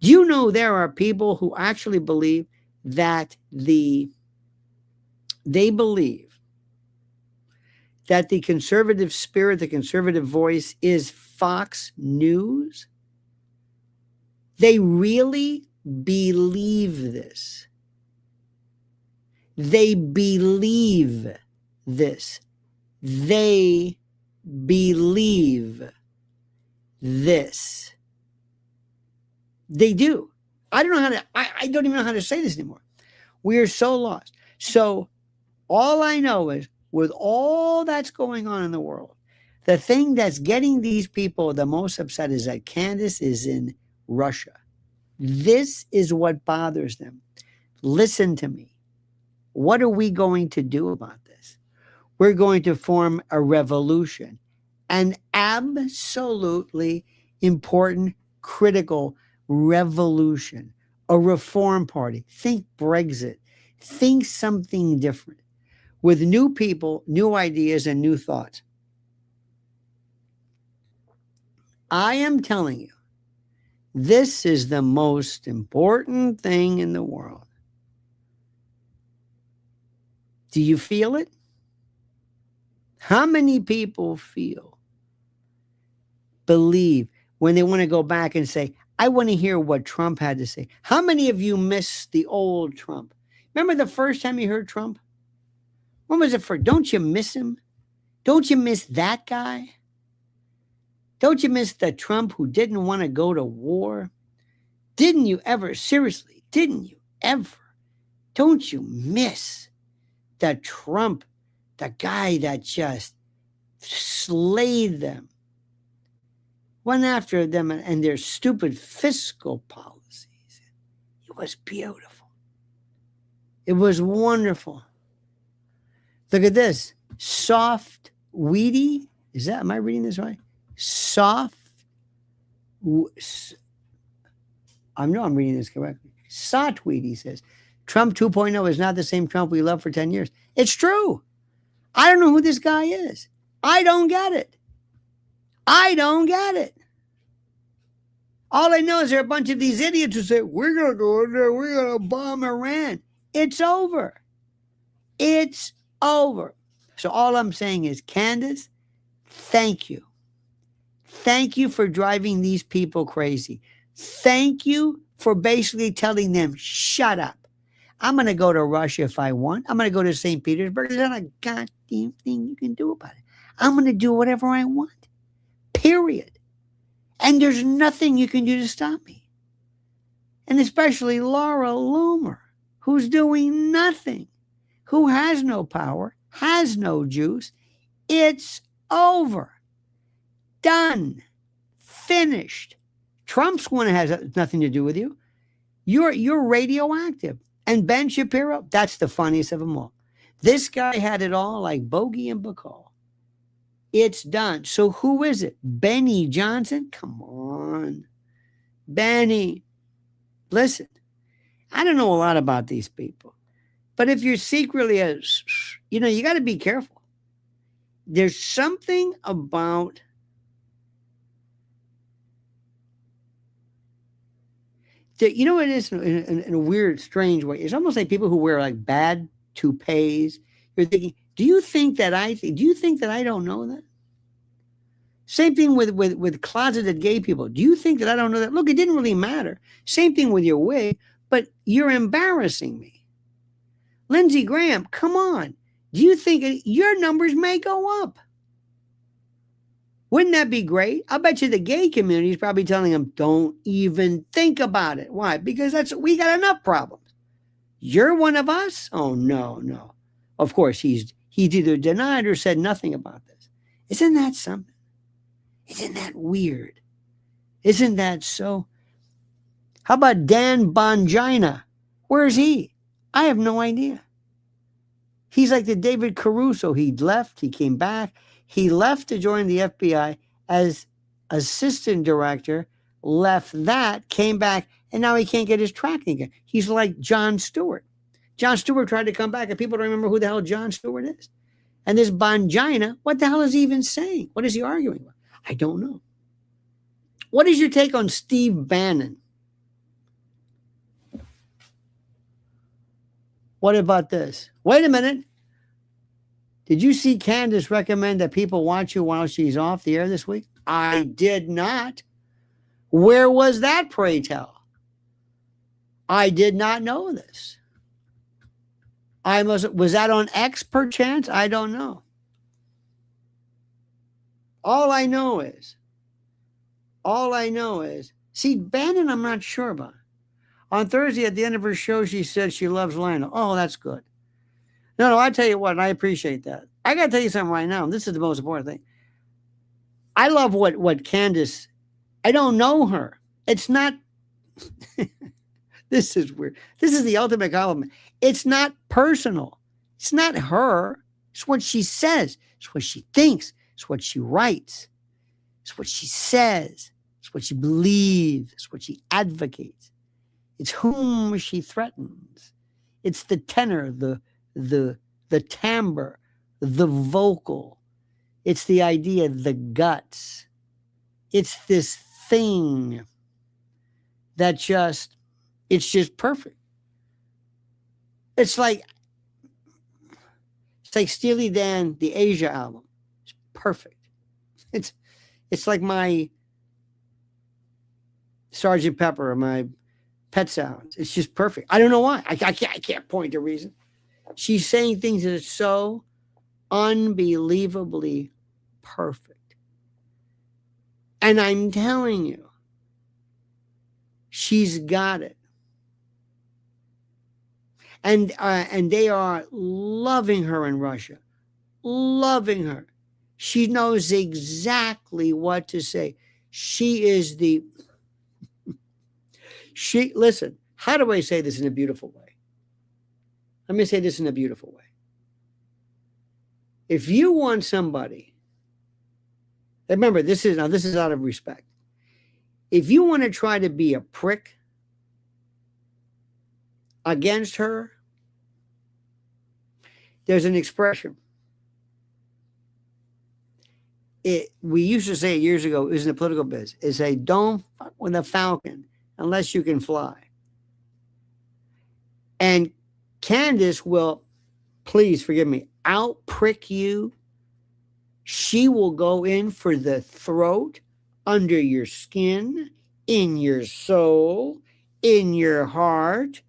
Do you know there are people who actually believe that they believe that the conservative spirit, the conservative voice is Fox News? They really believe this. They believe this. They believe this. They do. I don't know how to, I don't even know how to say this anymore. We are so lost. So all I know is with all that's going on in the world, the thing that's getting these people the most upset is that Candace is in Russia. This is what bothers them. Listen to me. What are we going to do about this? We're going to form a revolution. an absolutely important, critical revolution, a reform party. Think Brexit. Think something different with new people, new ideas, and new thoughts. I am telling you, this is the most important thing in the world. Do you feel it? How many people believe when they want to go back and say, I want to hear what Trump had to say? How many of you miss the old Trump? Remember the first time you heard Trump? When was it for? Don't you miss him? Don't you miss that guy? Don't you miss the Trump who didn't want to go to war? Didn't you ever, seriously, didn't you ever? Don't you miss the Trump, the guy that just slayed them, went after them and their stupid fiscal policies? It was beautiful. It was wonderful. Look at this. Soft, weedy. Am I reading this right? Soft. I know I'm reading this correctly. Sotweedy says, Trump 2.0 is not the same Trump we loved for 10 years. It's true. I don't know who this guy is. I don't get it. I don't get it. All I know is there are a bunch of these idiots who say, we're going to go in there, we're going to bomb Iran. It's over. It's over. So all I'm saying is, Candace, thank you. Thank you for driving these people crazy. Thank you for basically telling them, shut up. I'm going to go to Russia if I want. I'm going to go to St. Petersburg. There's not a goddamn thing you can do about it. I'm going to do whatever I want. Period. And there's nothing you can do to stop me. And especially Laura Loomer, who's doing nothing, who has no power, has no juice. It's over. Done. Finished. Trump's one has nothing to do with you. You're radioactive. And Ben Shapiro, that's the funniest of them all. This guy had it all like Bogey and Bacall. It's done. So who is it? Benny Johnson? Come on. Benny. Listen, I don't know a lot about these people. But if you're secretly you got to be careful. There's something about you know what it is in a weird, strange way? It's almost like people who wear like bad toupees. You're thinking, do you think that I don't know that? Same thing with closeted gay people. Do you think that I don't know that? Look, it didn't really matter. Same thing with your wig, but you're embarrassing me. Lindsey Graham, come on. Do you think your numbers may go up? Wouldn't that be great? I bet you the gay community is probably telling them, don't even think about it. Why? Because we got enough problems. You're one of us? Oh, no. Of course, he's either denied or said nothing about this. Isn't that something? Isn't that weird? Isn't that so? How about Dan Bongina? Where's he? I have no idea. He's like the David Caruso. He left, he came back. He left to join the FBI as assistant director, left that, came back, and now he can't get his tracking again. He's like Jon Stewart. Jon Stewart tried to come back, and people don't remember who the hell Jon Stewart is. And this Bongina, what the hell is he even saying? What is he arguing about? I don't know. What is your take on Steve Bannon? What about this? Wait a minute. Did you see Candace recommend that people watch you while she's off the air this week? I did not. Where was that, pray tell? I did not know this. Was that on X perchance? I don't know. All I know is, see, Bannon, I'm not sure about. On Thursday, at the end of her show, she said she loves Lionel. Oh, that's good. No, I tell you what, I appreciate that. I got to tell you something right now. This is the most important thing. I love what Candace, I don't know her. It's not, this is weird. This is the ultimate compliment. It's not personal. It's not her. It's what she says. It's what she thinks. It's what she writes. It's what she says. It's what she believes. It's what she advocates. It's whom she threatens. It's the tenor, the timbre, the vocal. It's the idea, the guts. It's this thing that it's just perfect. It's like Steely Dan, the Asia album. It's perfect. It's like my Sgt. Pepper or my Pet Sounds. It's just perfect. I don't know why. I can't point to reason. She's saying things that are so unbelievably perfect. And I'm telling you, she's got it. And they are loving her in Russia. Loving her. She knows exactly what to say. Listen, how do I say this in a beautiful way? Let me say this in a beautiful way. If you want somebody, remember, this is out of respect. If you want to try to be a prick against her, there's an expression. We used to say it years ago, it was in the political biz. It's a don't fuck with a falcon unless you can fly. And Candace will, please forgive me, out prick you. She will go in for the throat, under your skin, in your soul, in your heart,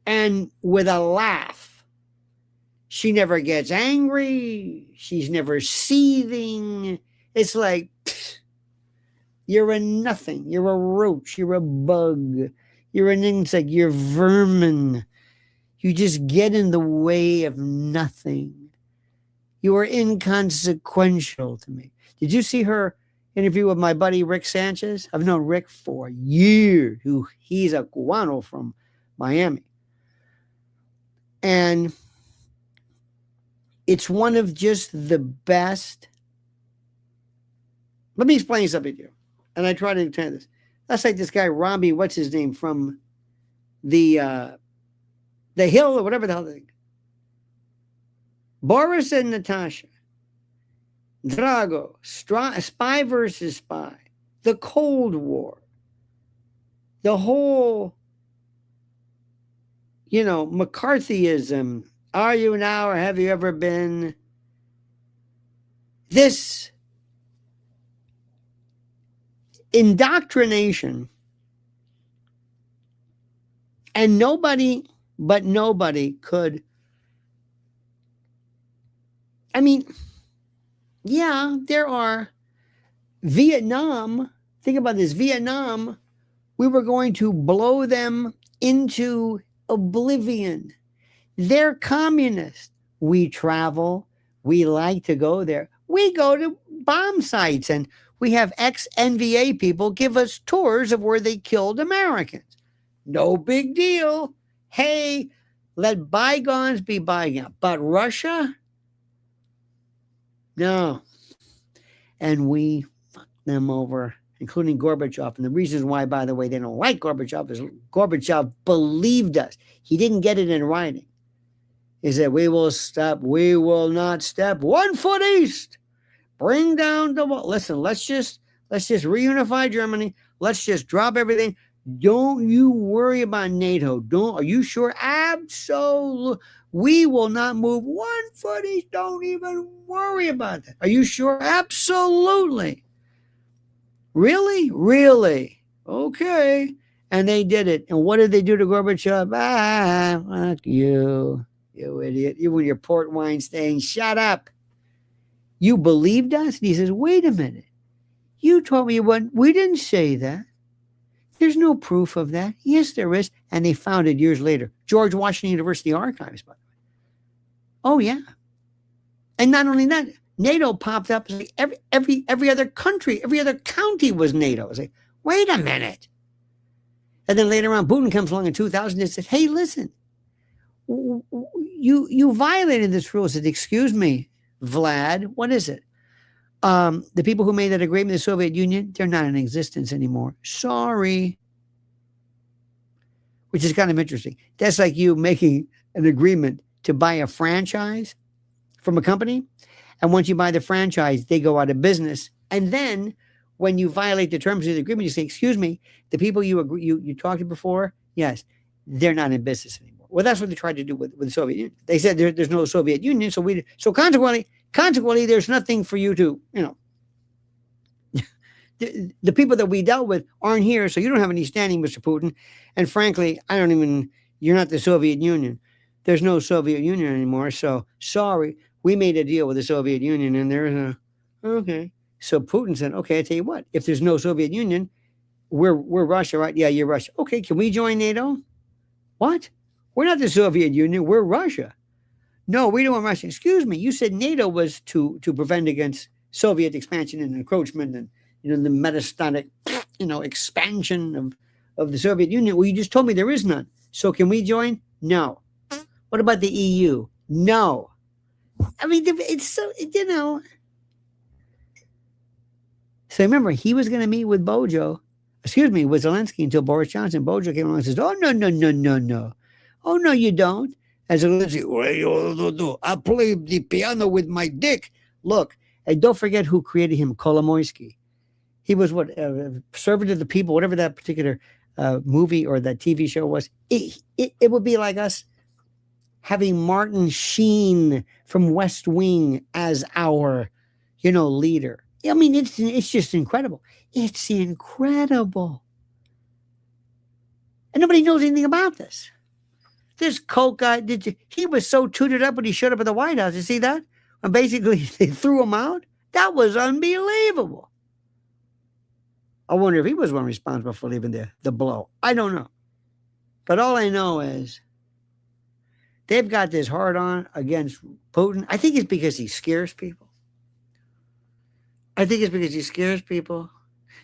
and with a laugh. She never gets angry. She's never seething. It's like, you're a nothing. You're a roach. You're a bug. You're an insect. You're vermin. You just get in the way of nothing. You are inconsequential to me. Did you see her interview with my buddy Rick Sanchez? I've known Rick for years. He's a Cubano from Miami. And it's one of just the best. Let me explain something to you. And I try to understand this. That's like this guy, Robbie, what's his name, from the Hill or whatever the hell thing. Boris and Natasha. Drago. Spy versus spy. The Cold War. The whole, McCarthyism. Are you now or have you ever been? This indoctrination, and nobody could. I mean, yeah, there are. Vietnam, think about this. Vietnam, we were going to blow them into oblivion. They're communist. We travel. We like to go there. We go to bomb sites and we have ex-NVA people give us tours of where they killed Americans. No big deal. Hey, let bygones be bygones. But Russia? No. And we fucked them over, including Gorbachev. And the reasons why, by the way, they don't like Gorbachev is Gorbachev believed us. He didn't get it in writing. He said, we will not step 1 foot east. Bring down the wall. Listen, let's just reunify Germany. Let's just drop everything. Don't you worry about NATO. Are you sure? Absolutely. We will not move 1 foot east. Don't even worry about that. Are you sure? Absolutely. Really? Really? Okay. And they did it. And what did they do to Gorbachev? Fuck you. You idiot. You and your port wine stain. Shut up. You believed us? And he says, wait a minute. You told me we didn't say that. There's no proof of that. Yes, there is. And they found it years later. George Washington University Archives, by the way. Oh, yeah. And not only that, NATO popped up. Every other country, every other county was NATO. I was like, wait a minute. And then later on, Putin comes along in 2000 and says, hey, listen, you violated this rule. Said, excuse me, Vlad, what is it? The people who made that agreement, the Soviet Union, they're not in existence anymore. Sorry. Which is kind of interesting. That's like you making an agreement to buy a franchise from a company. And once you buy the franchise, they go out of business. And then when you violate the terms of the agreement, you say, excuse me, the people you talked to before, yes, they're not in business anymore. Well, that's what they tried to do with the Soviet Union. They said there's no Soviet Union, so consequently, there's nothing for you to, the people that we dealt with aren't here, so you don't have any standing, Mr. Putin. And frankly, you're not the Soviet Union. There's no Soviet Union anymore, so sorry. We made a deal with the Soviet Union, and okay. So Putin said, okay, I tell you what, if there's no Soviet Union, we're Russia, right? Yeah, you're Russia. Okay, can we join NATO? What? We're not the Soviet Union, we're Russia. No, we don't want Russia. Excuse me, you said NATO was to prevent against Soviet expansion and encroachment and the metastatic, expansion of the Soviet Union. Well, you just told me there is none. So can we join? No. What about the EU? No. I mean, it's so, So remember, he was going to meet with with Zelensky until Boris Johnson. Bojo came along and says, oh, no, no, no, no, no. Oh, no, you don't. And Zelensky, I play the piano with my dick. Look, and don't forget who created him, Kolomoisky. He was servant of the people, whatever that particular movie or that TV show was. It would be like us having Martin Sheen from West Wing as our, leader. I mean, it's just incredible. It's incredible. And nobody knows anything about this. This Coke guy, he was so tooted up when he showed up at the White House. You see that? And basically, they threw him out. That was unbelievable. I wonder if he was one responsible for leaving the blow. I don't know. But all I know is they've got this hard on against Putin. I think it's because he scares people.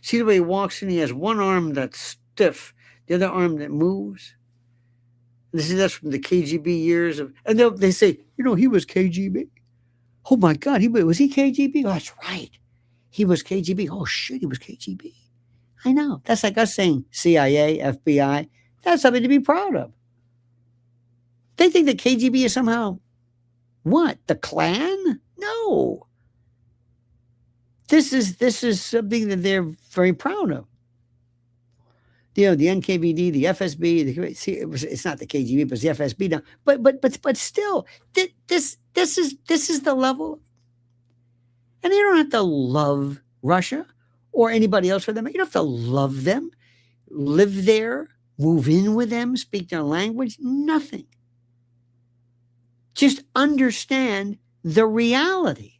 See the way he walks in? He has one arm that's stiff, the other arm that moves. That's from the KGB years and they say, he was KGB. Oh my God, was he KGB? Oh, that's right. He was KGB. Oh shit, he was KGB. I know. That's like us saying CIA, FBI. That's something to be proud of. They think that KGB is somehow what? The Klan? No. This is something that they're very proud of. The NKVD, the FSB. It's not the KGB, but it's the FSB now. But still, this is the level. And you don't have to love Russia or anybody else for them. You don't have to love them, live there, move in with them, speak their language. Nothing. Just understand the reality.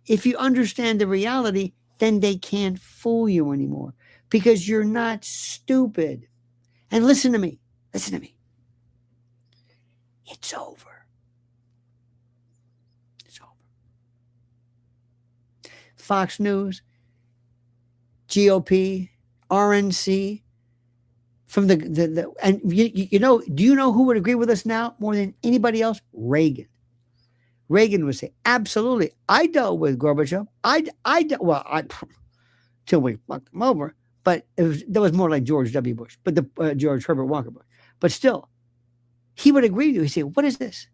If you understand the reality, then they can't fool you anymore because you're not stupid. And listen to me. It's over. Fox News, GOP, RNC, from and do you know who would agree with us now more than anybody else? Reagan. Reagan would say, absolutely. I dealt with Gorbachev. Till we fucked him over. But that was more like George W. Bush, but George Herbert Walker Bush. But still, he would agree with you. He'd say, what is this?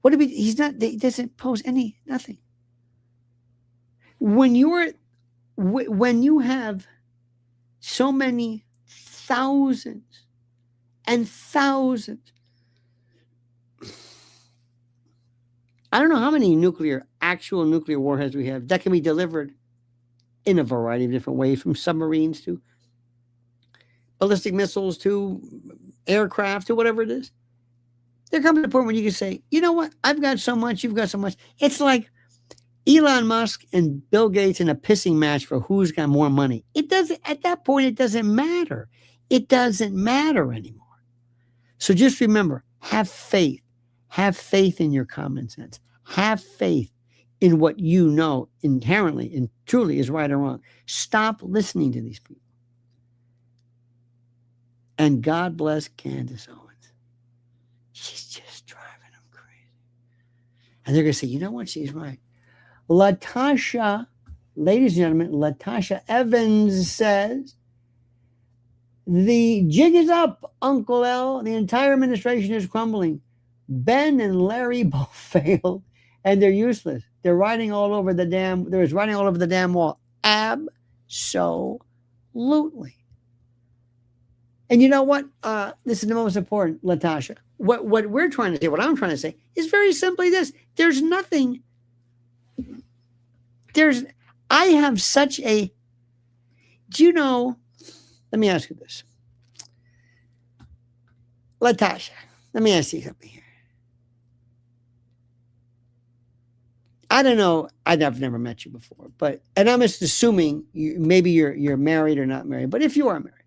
He doesn't pose nothing. When you have so many thousands and thousands, I don't know how many actual nuclear warheads we have that can be delivered in a variety of different ways, from submarines to ballistic missiles to aircraft to whatever it is. There comes a point when you can say, you know what? I've got so much, you've got so much. It's like Elon Musk and Bill Gates in a pissing match for who's got more money. At that point, it doesn't matter. It doesn't matter anymore. So just remember, have faith. Have faith in your common sense. Have faith in what you know inherently and truly is right or wrong. Stop listening to these people. And God bless Candace Owens. She's just driving. And they're going to say, you know what? She's right. Latasha, ladies and gentlemen, Latasha Evans says, the jig is up, Uncle L. The entire administration is crumbling. Ben and Larry both failed, and they're useless. They're writing all over the damn. There's writing all over the damn wall. Absolutely. And you know what? This is the most important, Latasha. What we're trying to say, what I'm trying to say, is very simply this: there's nothing. I have such a. Do you know? Let me ask you this, Latasha. Let me ask you something here. I don't know. I've never met you before, and I'm just assuming maybe you're married or not married. But if you are married,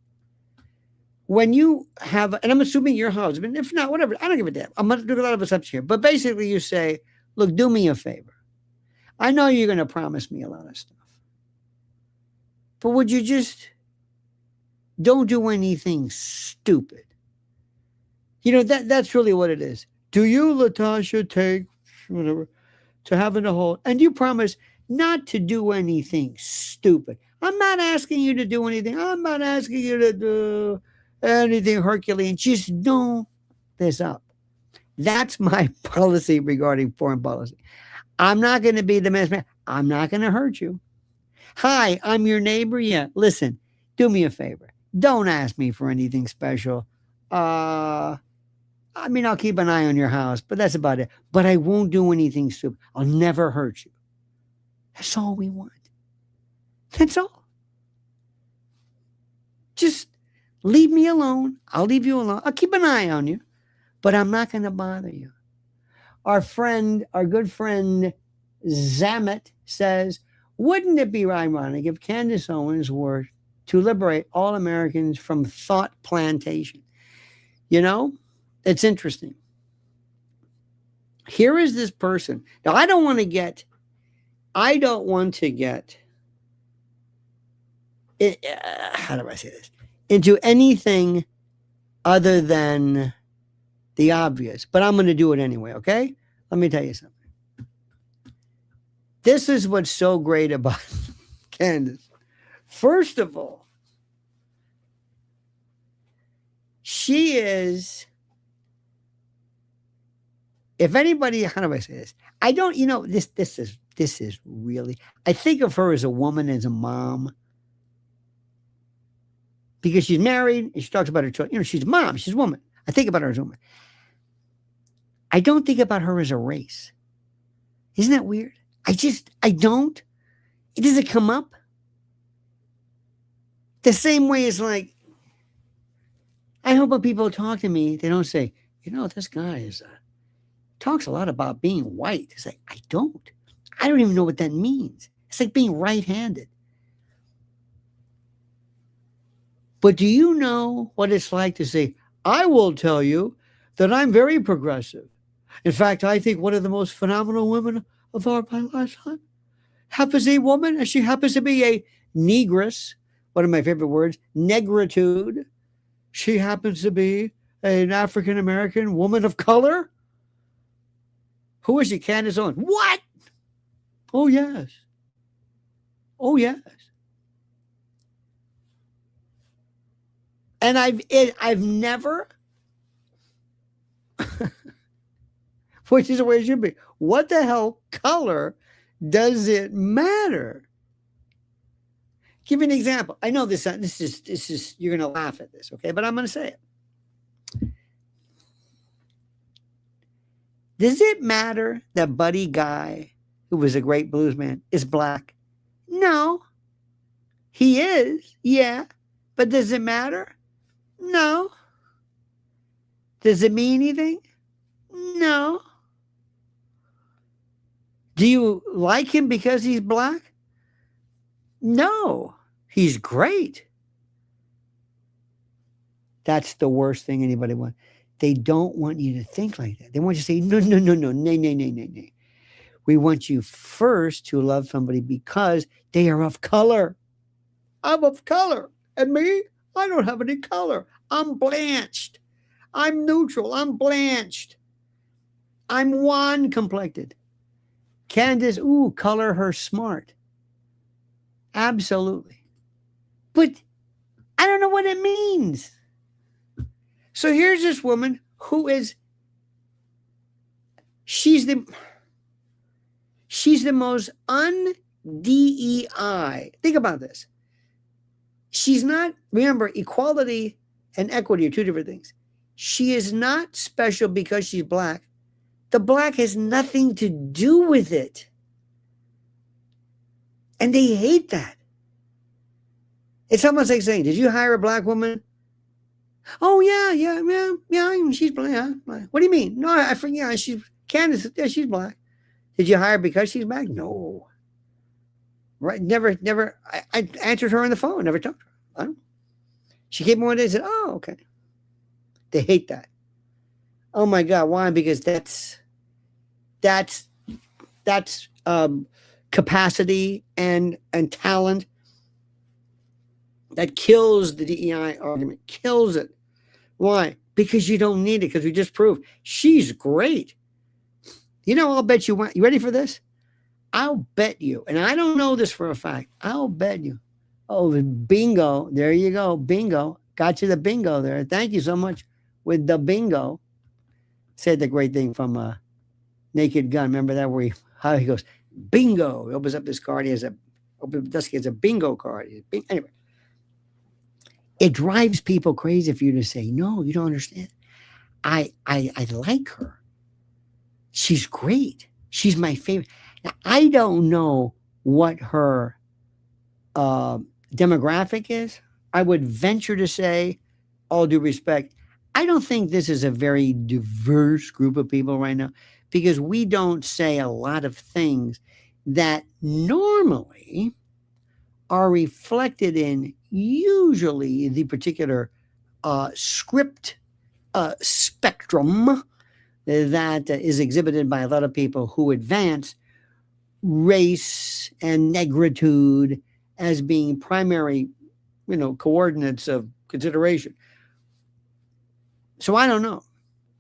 when you have, and I'm assuming your husband, if not, whatever, I don't give a damn. I'm going to do a lot of assumptions here, but basically, you say, "Look, do me a favor. I know you're going to promise me a lot of stuff, but would you just don't do anything stupid?" You know that's really what it is. Do you, Latasha, take whatever? To having a whole, and you promise not to do anything stupid. I'm not asking you to do anything. I'm not asking you to do anything Herculean. Just don't this up. That's my policy regarding foreign policy. I'm not going to be the mess man. I'm not going to hurt you. Hi, I'm your neighbor. Yeah, listen, do me a favor. Don't ask me for anything special. I mean, I'll keep an eye on your house, but that's about it. But I won't do anything stupid. I'll never hurt you. That's all we want. That's all. Just leave me alone. I'll leave you alone. I'll keep an eye on you, but I'm not going to bother you. Our good friend Zamet says, wouldn't it be ironic if Candace Owens were to liberate all Americans from thought plantation? You know? It's interesting. Here is this person. Now, I don't want to get how do I say this? Into anything other than the obvious, but I'm going to do it anyway, okay? Let me tell you something. This is what's so great about Candace. First of all, she is. If anybody, how do I say this? I don't, this is really, I think of her as a woman, as a mom, because she's married and she talks about her children. She's a mom, she's a woman. I think about her as a woman. I don't think about her as a race. Isn't that weird? I don't. It doesn't come up. The same way as I hope when people talk to me, they don't say, this guy is talks a lot about being white. It's like, I don't even know what that means. It's like being right-handed. But do you know what it's like to say, I will tell you that I'm very progressive. In fact, I think one of the most phenomenal women of my lifetime happens to be a woman, and she happens to be a negress, one of my favorite words, negritude. She happens to be an African-American woman of color. Who is she? Candace Owens. What? Oh, yes. Oh, yes. And I've never, which is the way it should be. What the hell color does it matter? Give you an example. I know this is you're going to laugh at this, okay? But I'm going to say it. Does it matter that Buddy Guy, who was a great blues man, is black? No. He is, yeah. But does it matter? No. Does it mean anything? No. Do you like him because he's black? No. He's great. That's the worst thing anybody wants. They don't want you to think like that. They want you to say, no, nay. We want you first to love somebody because they are of color. I'm of color. And me, I don't have any color. I'm blanched. I'm neutral. I'm blanched. I'm wan complected. Candace, color her smart. Absolutely. But I don't know what it means. So here's this woman who is she's the most un-DEI. Think about this. She's not, remember, equality and equity are two different things. She is not special because she's black. The black has nothing to do with it. And they hate that. It's almost like saying, did you hire a black woman? Oh, yeah, she's black. Yeah. What do you mean? No, I forget. Yeah, she's Candace. Yeah, she's black. Did you hire her because she's black? No. Right? Never. I answered her on the phone. Never talked to her. I don't. She came one day and said, "Oh, okay." They hate that. Oh my God, why? Because that's capacity and talent that kills the DEI argument. Kills it. Why? Because you don't need it. Because we just proved she's great. You know, I'll bet you. You ready for this? I'll bet you, and I don't know this for a fact. I'll bet you. Oh, bingo! There you go, bingo. Got you the bingo there. Thank you so much. With the bingo, said the great thing from Naked Gun. Remember that where how he goes bingo. He opens up his card. He has a bingo card. Anyway, it drives people crazy for you to say no. You don't understand. I like her. She's great. She's my favorite. Now, I don't know what her demographic is. I would venture to say, all due respect, I don't think this is a very diverse group of people right now because we don't say a lot of things that normally are reflected in usually the particular script spectrum that is exhibited by a lot of people who advance race and negritude as being primary, coordinates of consideration. So I don't know.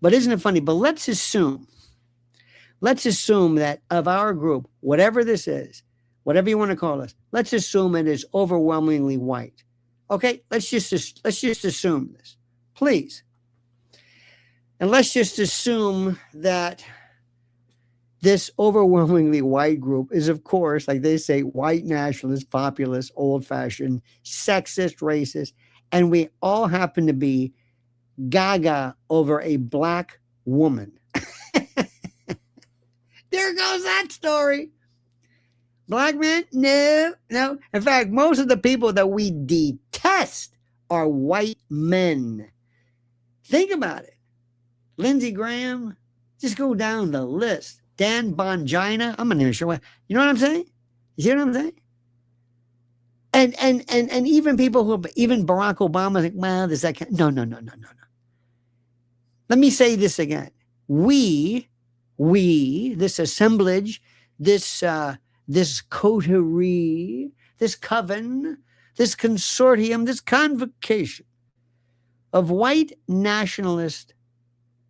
But isn't it funny? But let's assume that of our group, whatever this is, whatever you want to call us, let's assume it is overwhelmingly white. Okay, let's just assume this, please. And let's just assume that this overwhelmingly white group is, of course, like they say, white nationalist, populist, old-fashioned, sexist, racist, and we all happen to be gaga over a black woman. There goes that story. Black men? No. In fact, most of the people that we detest are white men. Think about it. Lindsey Graham, just go down the list. Dan Bongina, I'm not even sure what. You know what I'm saying? You see what I'm saying? And even people even Barack Obama, think, well, does that count? No. Let me say this again. We, this assemblage, this coterie, this coven, this consortium, this convocation of white nationalist,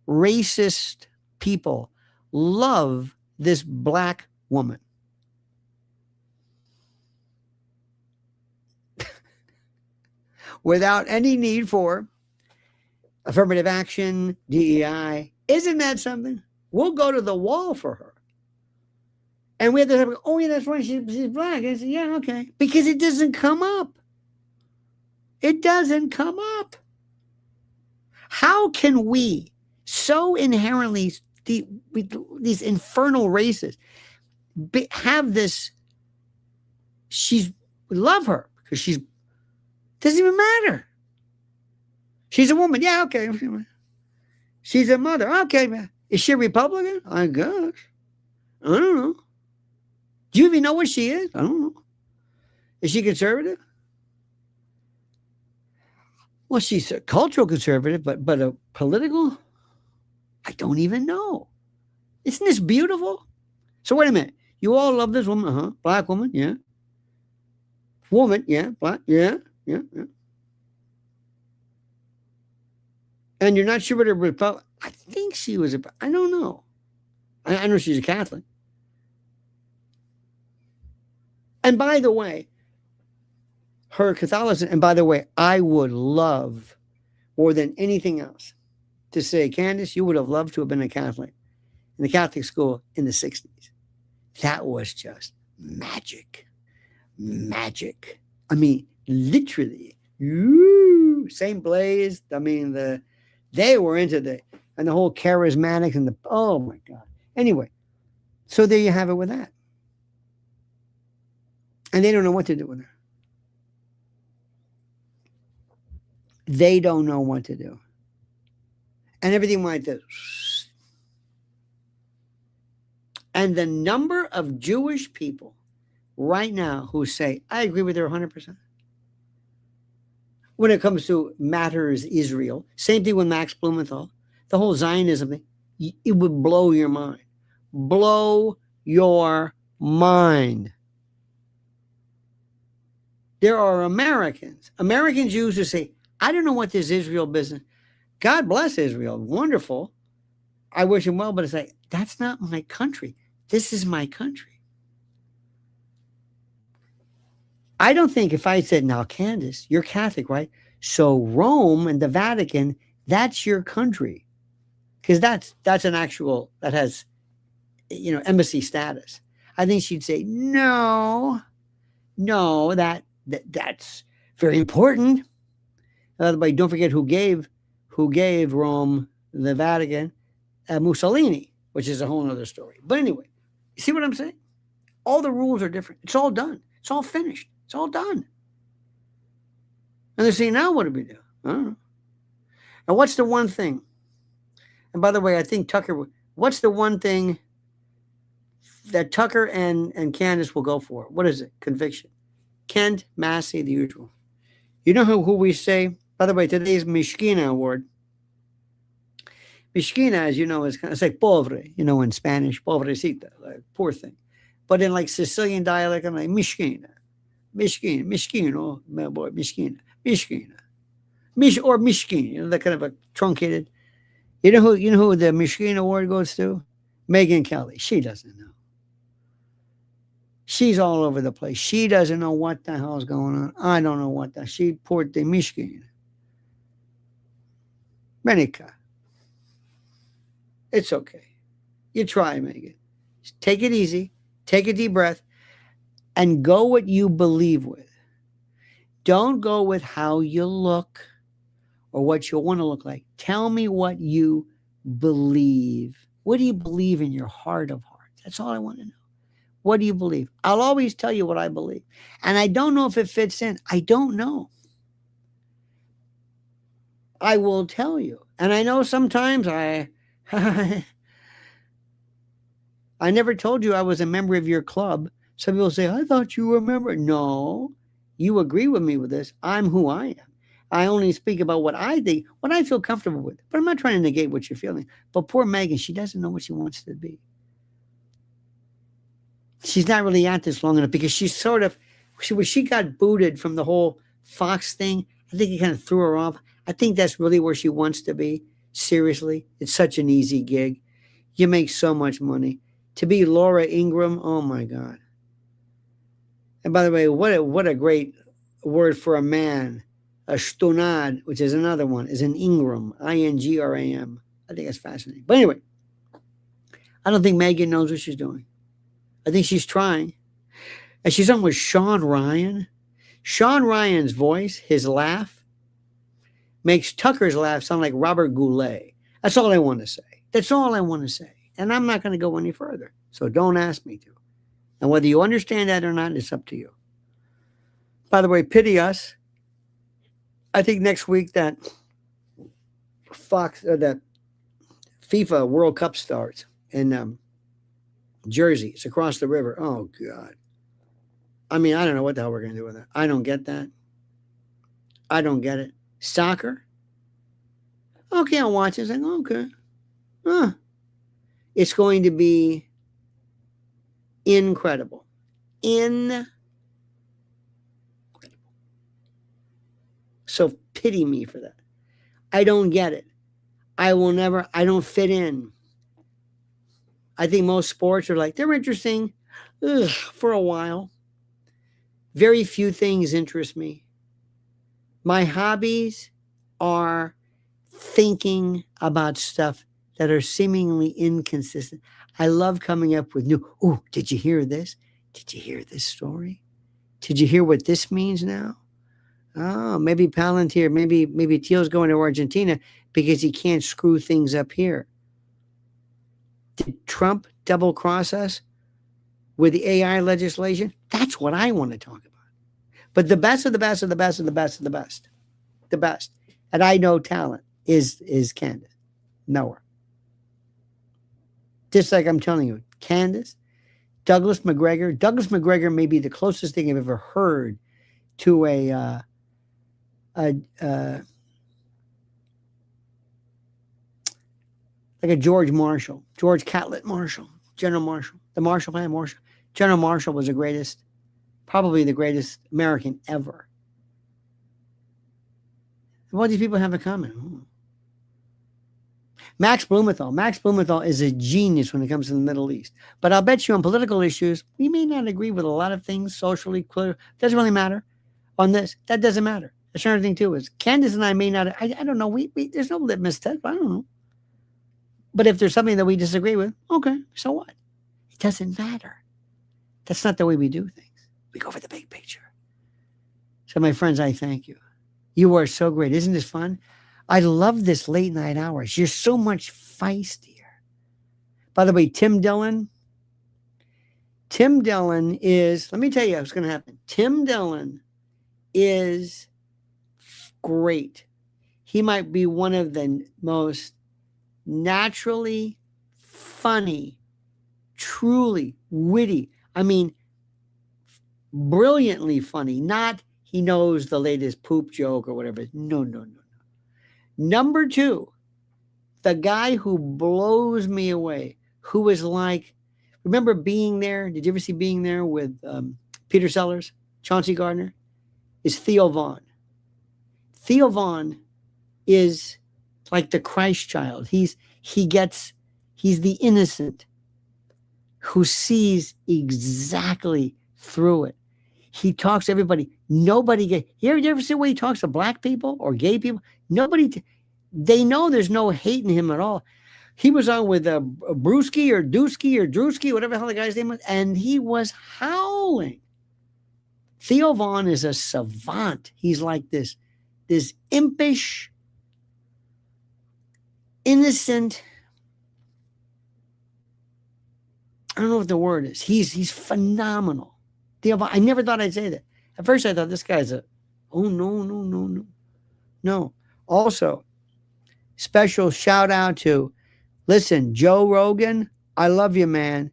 racist people love this black woman. Without any need for affirmative action, DEI. Isn't that something? We'll go to the wall for her. And we have to have, oh, yeah, that's right, she's black. I said, yeah, okay. Because it doesn't come up. It doesn't come up. How can we so inherently, these infernal races, have this, we love her because doesn't even matter. She's a woman. Yeah, okay. She's a mother. Okay. Is she a Republican? I guess. I don't know. Do you even know what she is? I don't know. Is she conservative? Well, she's a cultural conservative, but a political? I don't even know. Isn't this beautiful? So wait a minute. You all love this woman, huh? Black woman, yeah. Woman, yeah. Black, yeah. And you're not sure what a Republican? I think she was I don't know. I know she's a Catholic. And by the way, her Catholicism, and by the way, I would love more than anything else to say, Candace, you would have loved to have been a Catholic in the Catholic school in the 60s. That was just magic. Magic. I mean, literally. St. Blaise. I mean, they were into and the whole charismatic and oh my God. Anyway, so there you have it with that. And they don't know what to do with her. They don't know what to do. And everything like this. And the number of Jewish people right now who say, I agree with her 100%. When it comes to matters Israel, same thing with Max Blumenthal, the whole Zionism thing, it would blow your mind. Blow your mind. There are American Jews who say, I don't know what this Israel business, God bless Israel, wonderful. I wish him well, but it's like, that's not my country. This is my country. I don't think if I said, now, Candace, you're Catholic, right? So Rome and the Vatican, that's your country. Because that's an actual, that has, embassy status. I think she'd say, no, that's very important. By the way, don't forget who gave Rome the Vatican, Mussolini, which is a whole other story. But anyway, you see what I'm saying? All the rules are different. It's all done. It's all finished. It's all done. And they're saying, now what do we do? I don't know. And what's the one thing? And by the way, I think what's the one thing that Tucker and Candace will go for? What is it? Conviction. Kent, Massey, the usual. You know who we say? By the way, today's Mishkina Award. Mishkina, as you know, it's like pobre, in Spanish, pobrecita, like poor thing. But in like Sicilian dialect, I'm like Mishkina. Mishkino, my boy, Mishkina. Or Mishkin, that kind of a truncated. You know who the Mishkin Award goes to? Megyn Kelly. She doesn't know. She's all over the place. She doesn't know what the hell's going on. I don't know she poured the Mishkin. Menika. It's okay. You try, Megan. Just take it easy. Take a deep breath. And go what you believe with. Don't go with how you look or what you want to look like. Tell me what you believe. What do you believe in your heart of hearts? That's all I want to know. What do you believe? I'll always tell you what I believe. And I don't know if it fits in. I don't know. I will tell you. And I know sometimes I never told you I was a member of your club. Some people say, I thought you were a member. No, you agree with me with this. I'm who I am. I only speak about what I think, what I feel comfortable with. But I'm not trying to negate what you're feeling. But poor Megan, she doesn't know what she wants to be. She's not really at this long enough because she's sort of, when she got booted from the whole Fox thing, I think it kind of threw her off. I think that's really where she wants to be. Seriously, it's such an easy gig. You make so much money. To be Laura Ingraham, oh my God. And by the way, what a great word for a man. A stunad, which is another one, is an Ingram, Ingram. I think that's fascinating. But anyway, I don't think Megan knows what she's doing. I think she's trying. And she's on with Sean Ryan. Sean Ryan's voice, his laugh, makes Tucker's laugh sound like Robert Goulet. That's all I want to say. That's all I want to say. And I'm not going to go any further. So don't ask me to. And whether you understand that or not, it's up to you. By the way, pity us. I think next week that that FIFA World Cup starts in Jersey. It's across the river. Oh, God. I mean, I don't know what the hell we're going to do with it. I don't get that. I don't get it. Soccer? Okay, I'll watch it. It's like, okay. Huh. It's going to be incredible. So pity me for that. I don't get it. I don't fit in. I think most sports are like, they're interesting for a while. Very few things interest me. My hobbies are thinking about stuff that are seemingly inconsistent. I love coming up with new, oh, did you hear this? Did you hear this story? Did you hear what this means now? Oh, maybe Palantir, maybe Teal's going to Argentina because he can't screw things up here. Did Trump double cross us with the AI legislation? That's what I want to talk about. But the best of the best of the best of the best of the best, the best, and I know talent is Candace. Know her. Just like I'm telling you, Candace, Douglas McGregor. Douglas McGregor may be the closest thing I've ever heard to a like a George Marshall, George Catlett Marshall, General Marshall, the Marshall Plan Marshall. General Marshall was the greatest, probably the greatest American ever. What do these people have in common? Max Blumenthal. Max Blumenthal is a genius when it comes to the Middle East. But I'll bet you on political issues, we may not agree with a lot of things socially, clear. Doesn't really matter. On this, that doesn't matter. That's another thing too is Candace and I may not, I don't know, we there's no litmus test, I don't know. But if there's something that we disagree with, okay, so what? It doesn't matter. That's not the way we do things. We go for the big picture. So my friends, I thank you. You are so great. Isn't this fun? I love this late night hours. You're so much feistier. By the way, Tim Dillon is, let me tell you what's going to happen. Tim Dillon is great. He might be one of the most naturally funny, truly witty. I mean, brilliantly funny. Not he knows the latest poop joke or whatever. No. Number two, the guy who blows me away, who is like, remember Being There? Did you ever see Being There with Peter Sellers, Chauncey Gardner? Is Theo Vaughn. Theo Vaughn is like the Christ child. He's the innocent who sees exactly through it. He talks to everybody. Nobody get. You ever see the way he talks to black people or gay people? Nobody. They know there's no hate in him at all. He was on with Brewski or Dusky or Drewski, whatever the hell the guy's name was, and he was howling. Theo Vaughn is a savant. He's like this impish, innocent. I don't know what the word is. He's phenomenal. Theo Vaughn, I never thought I'd say that. At first, I thought this guy's no. Also, special shout out to, listen, Joe Rogan, I love you, man.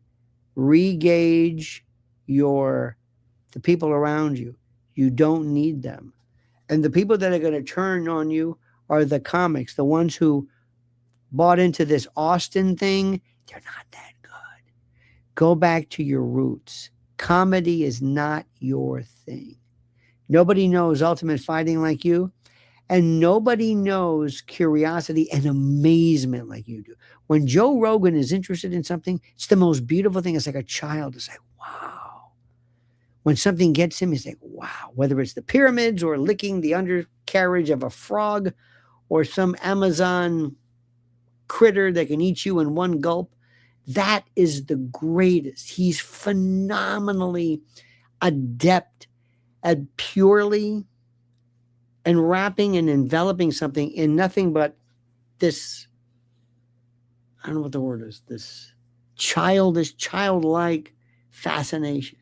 Regauge the people around you. You don't need them. And the people that are going to turn on you are the comics, the ones who bought into this Austin thing. They're not that good. Go back to your roots. Comedy is not your thing. Nobody knows ultimate fighting like you. And nobody knows curiosity and amazement like you do. When Joe Rogan is interested in something, it's the most beautiful thing. It's like a child. It's like, wow. When something gets him, he's like, wow. Whether it's the pyramids or licking the undercarriage of a frog or some Amazon critter that can eat you in one gulp, that is the greatest. He's phenomenally adept at purely and wrapping and enveloping something in nothing but this, I don't know what the word is, this childish, childlike fascination.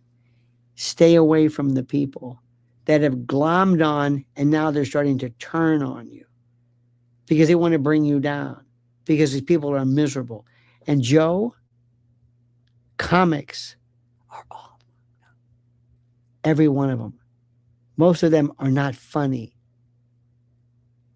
Stay away from the people that have glommed on and now they're starting to turn on you because they want to bring you down because these people are miserable. And Joe, comics are all, every one of them. Most of them are not funny.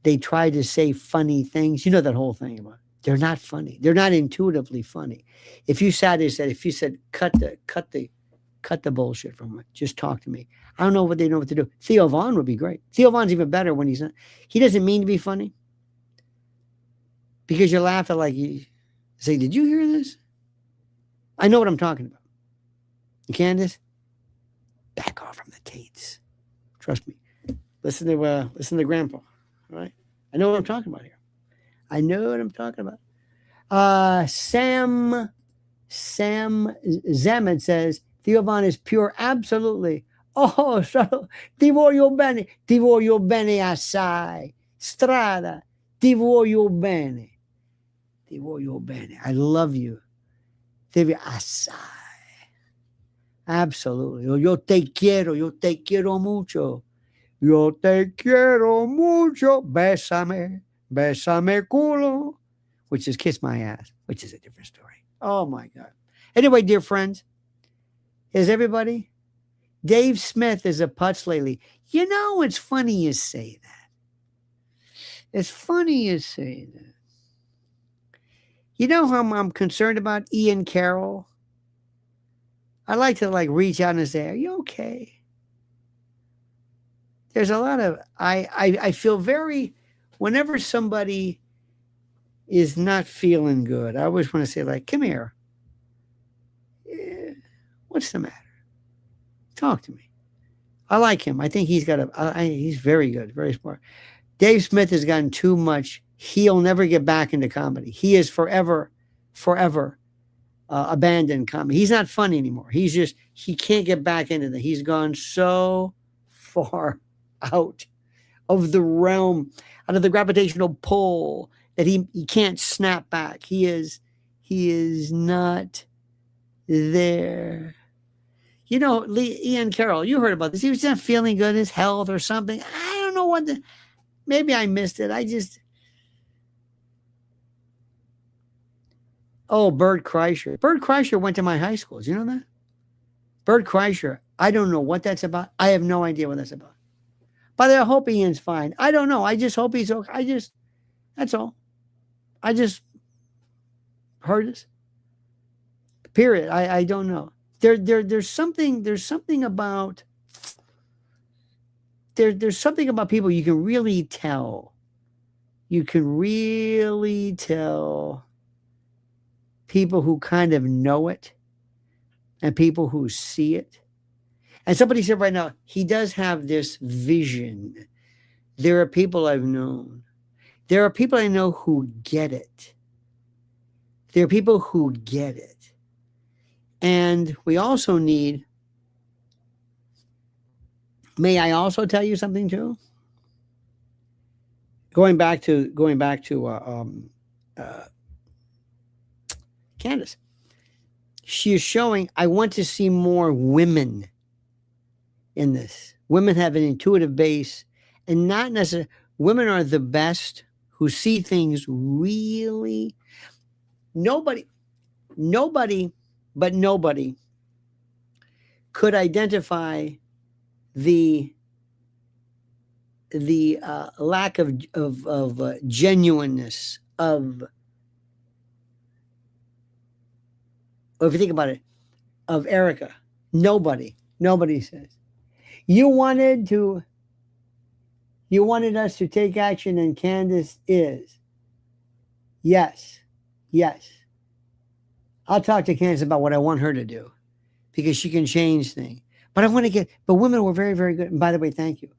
They try to say funny things. You know that whole thing about it. They're not funny. They're not intuitively funny. If you sat there and said, cut the bullshit from it. Just talk to me. I don't know what they know what to do. Theo Vaughn would be great. Theo Vaughn's even better when he's not. He doesn't mean to be funny. Because you laugh at like you say, did you hear this? I know what I'm talking about. Candace? back off from the Tates. Trust me. Listen to Grandpa. All right. I know what I'm talking about here. I know what I'm talking about. Sam Zemet says Theo Von is pure, absolutely. Oh, so ti voglio bene assai. Strada, ti voglio bene. Ti voglio bene. I love you. Devi assai. Absolutely. Yo te quiero mucho. Yo te quiero mucho. Bésame, bésame culo. Which is kiss my ass, which is a different story. Oh my God. Anyway, dear friends, is everybody? Dave Smith is a putz lately. You know, it's funny you say that. It's funny you say that. You know how I'm concerned about Ian Carroll? I like to reach out and say, "Are you okay?" There's a lot of I feel very whenever somebody is not feeling good, I always want to say "Come here, what's the matter? Talk to me." I like him. I think he's very good, very smart. Dave Smith has gotten too much. He'll never get back into comedy. He is forever abandoned comedy. He's not funny anymore. He can't get back into that. He's gone so far out of the realm, out of the gravitational pull that he can't snap back. He is not there. You know, Ian Carroll, you heard about this. He was not feeling good, his health or something. I don't know maybe I missed it. Oh, Bert Kreischer. Bert Kreischer went to my high school. Do you know that? Bert Kreischer. I don't know what that's about. I have no idea what that's about. But I hope Ian's fine. I don't know. I just hope he's okay. That's all. I just heard this. Period. I don't know. There's something about there's something about people you can really tell. You can really tell people who kind of know it and people who see it. And somebody said right now, he does have this vision. There are people I've known. There are people I know who get it. There are people who get it. And we also need, may I also tell you something too? Going back to Candace. She is showing, I want to see more women in this. Women have an intuitive base, and not necessarily, women are the best who see things really. Nobody could identify the lack of genuineness of, if you think about it, of Erica. Nobody says. You wanted us to take action, and Candace is. Yes. I'll talk to Candace about what I want her to do because she can change things. But women were very, very good. And by the way, thank you.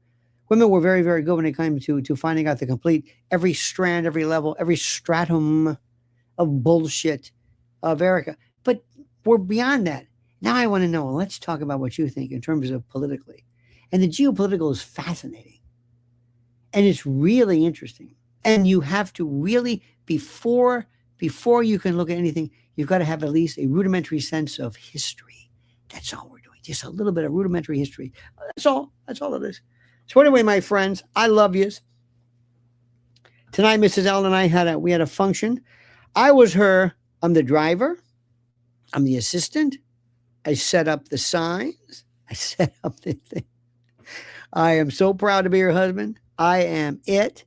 Women were very, very good when it came to finding out the complete, every strand, every level, every stratum of bullshit of Erica. But we're beyond that. Now I want to know, let's talk about what you think in terms of politically. And the geopolitical is fascinating. And it's really interesting. And you have to really, before you can look at anything, you've got to have at least a rudimentary sense of history. That's all we're doing. Just a little bit of rudimentary history. That's all it is. So anyway, my friends, I love yous. Tonight, Mrs. Ellen and I we had a function. I was her. I'm the driver. I'm the assistant. I set up the signs. I set up the thing. I am so proud to be her husband. I am it.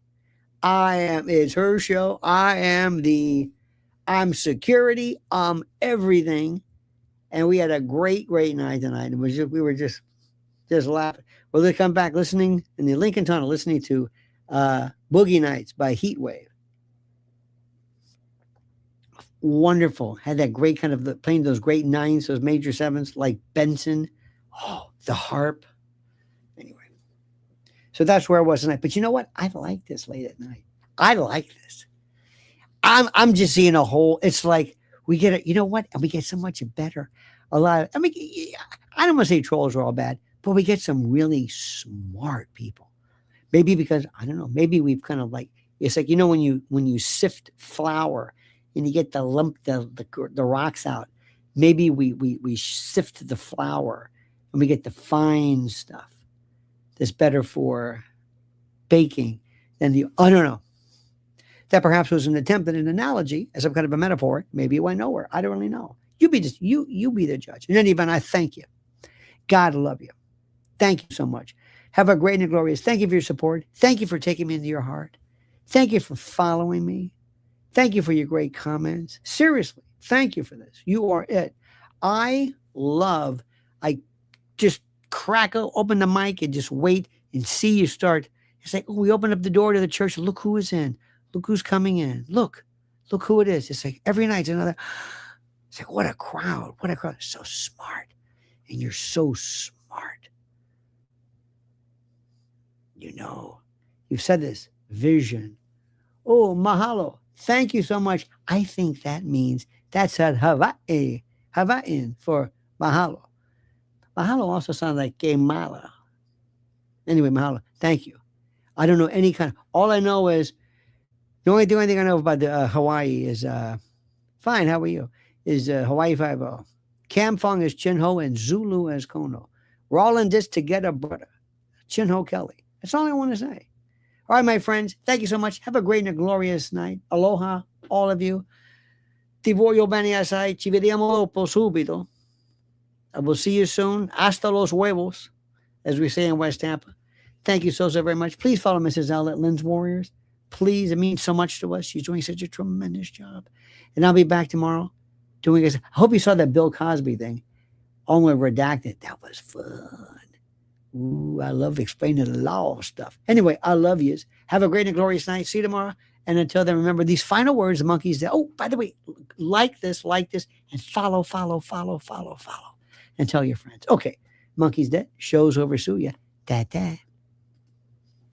It's her show. I'm security. I'm everything. And we had a great night tonight. We were just laughing. Well, they come back listening in the Lincoln Tunnel, listening to Boogie Nights by Heatwave. Wonderful. Had that great kind of playing those great nines, those major sevens like Benson. Oh, the harp. Anyway, so that's where I was tonight. But you know what? I like this late at night. I like this. I'm just seeing a whole. It's like we get it. You know what? And we get so much better. A lot. I mean, I don't want to say trolls are all bad, but we get some really smart people. Maybe because I don't know. Maybe we've kind of like it's like when you sift flour and you get the lump the rocks out. Maybe we sift the flour and we get the fine stuff that's better for baking than the I don't know. That perhaps was an attempt at an analogy as some kind of a metaphor. Maybe it went nowhere. I don't really know. You be the judge. In any event, I thank you. God love you. Thank you so much. Have a great and glorious. Thank you for your support. Thank you for taking me into your heart. Thank you for following me. Thank you for your great comments. Seriously, thank you for this. You are it. I just open the mic and just wait and see you start. It's like, oh, we open up the door to the church. Look who is in. Look who's coming in. Look who it is. It's like every night it's another. It's like, what a crowd. What a crowd. So smart. And you're so smart. You know, you've said this vision. Oh, mahalo. Thank you so much. I think that means that's at Hawaiian for mahalo. Mahalo also sounds like Gemala. Anyway, mahalo. Thank you. I don't know any kind. All I know is the only thing I know about the Hawaii is fine. How are you? Is Hawaii 5-0. Kamfong is Chinho and Zulu as Kono. We're all in this together, brother. Chinho Kelly. That's all I want to say. All right, my friends. Thank you so much. Have a great and a glorious night. Aloha, all of you. Ti voglio bene assai. Ci vediamo dopo subito. I will see you soon. Hasta los huevos, as we say in West Tampa. Thank you so very much. Please follow Mrs. L at Lynn's Warriors. Please, it means so much to us. She's doing such a tremendous job. And I'll be back tomorrow doing this. I hope you saw that Bill Cosby thing. Only redacted. That was fun. Ooh, I love explaining the law stuff. Anyway, I love you. Have a great and glorious night. See you tomorrow. And until then, remember these final words the monkeys did. Oh, by the way, like this, and follow. And tell your friends. Okay, monkeys dead. Show's over. Suya. Da.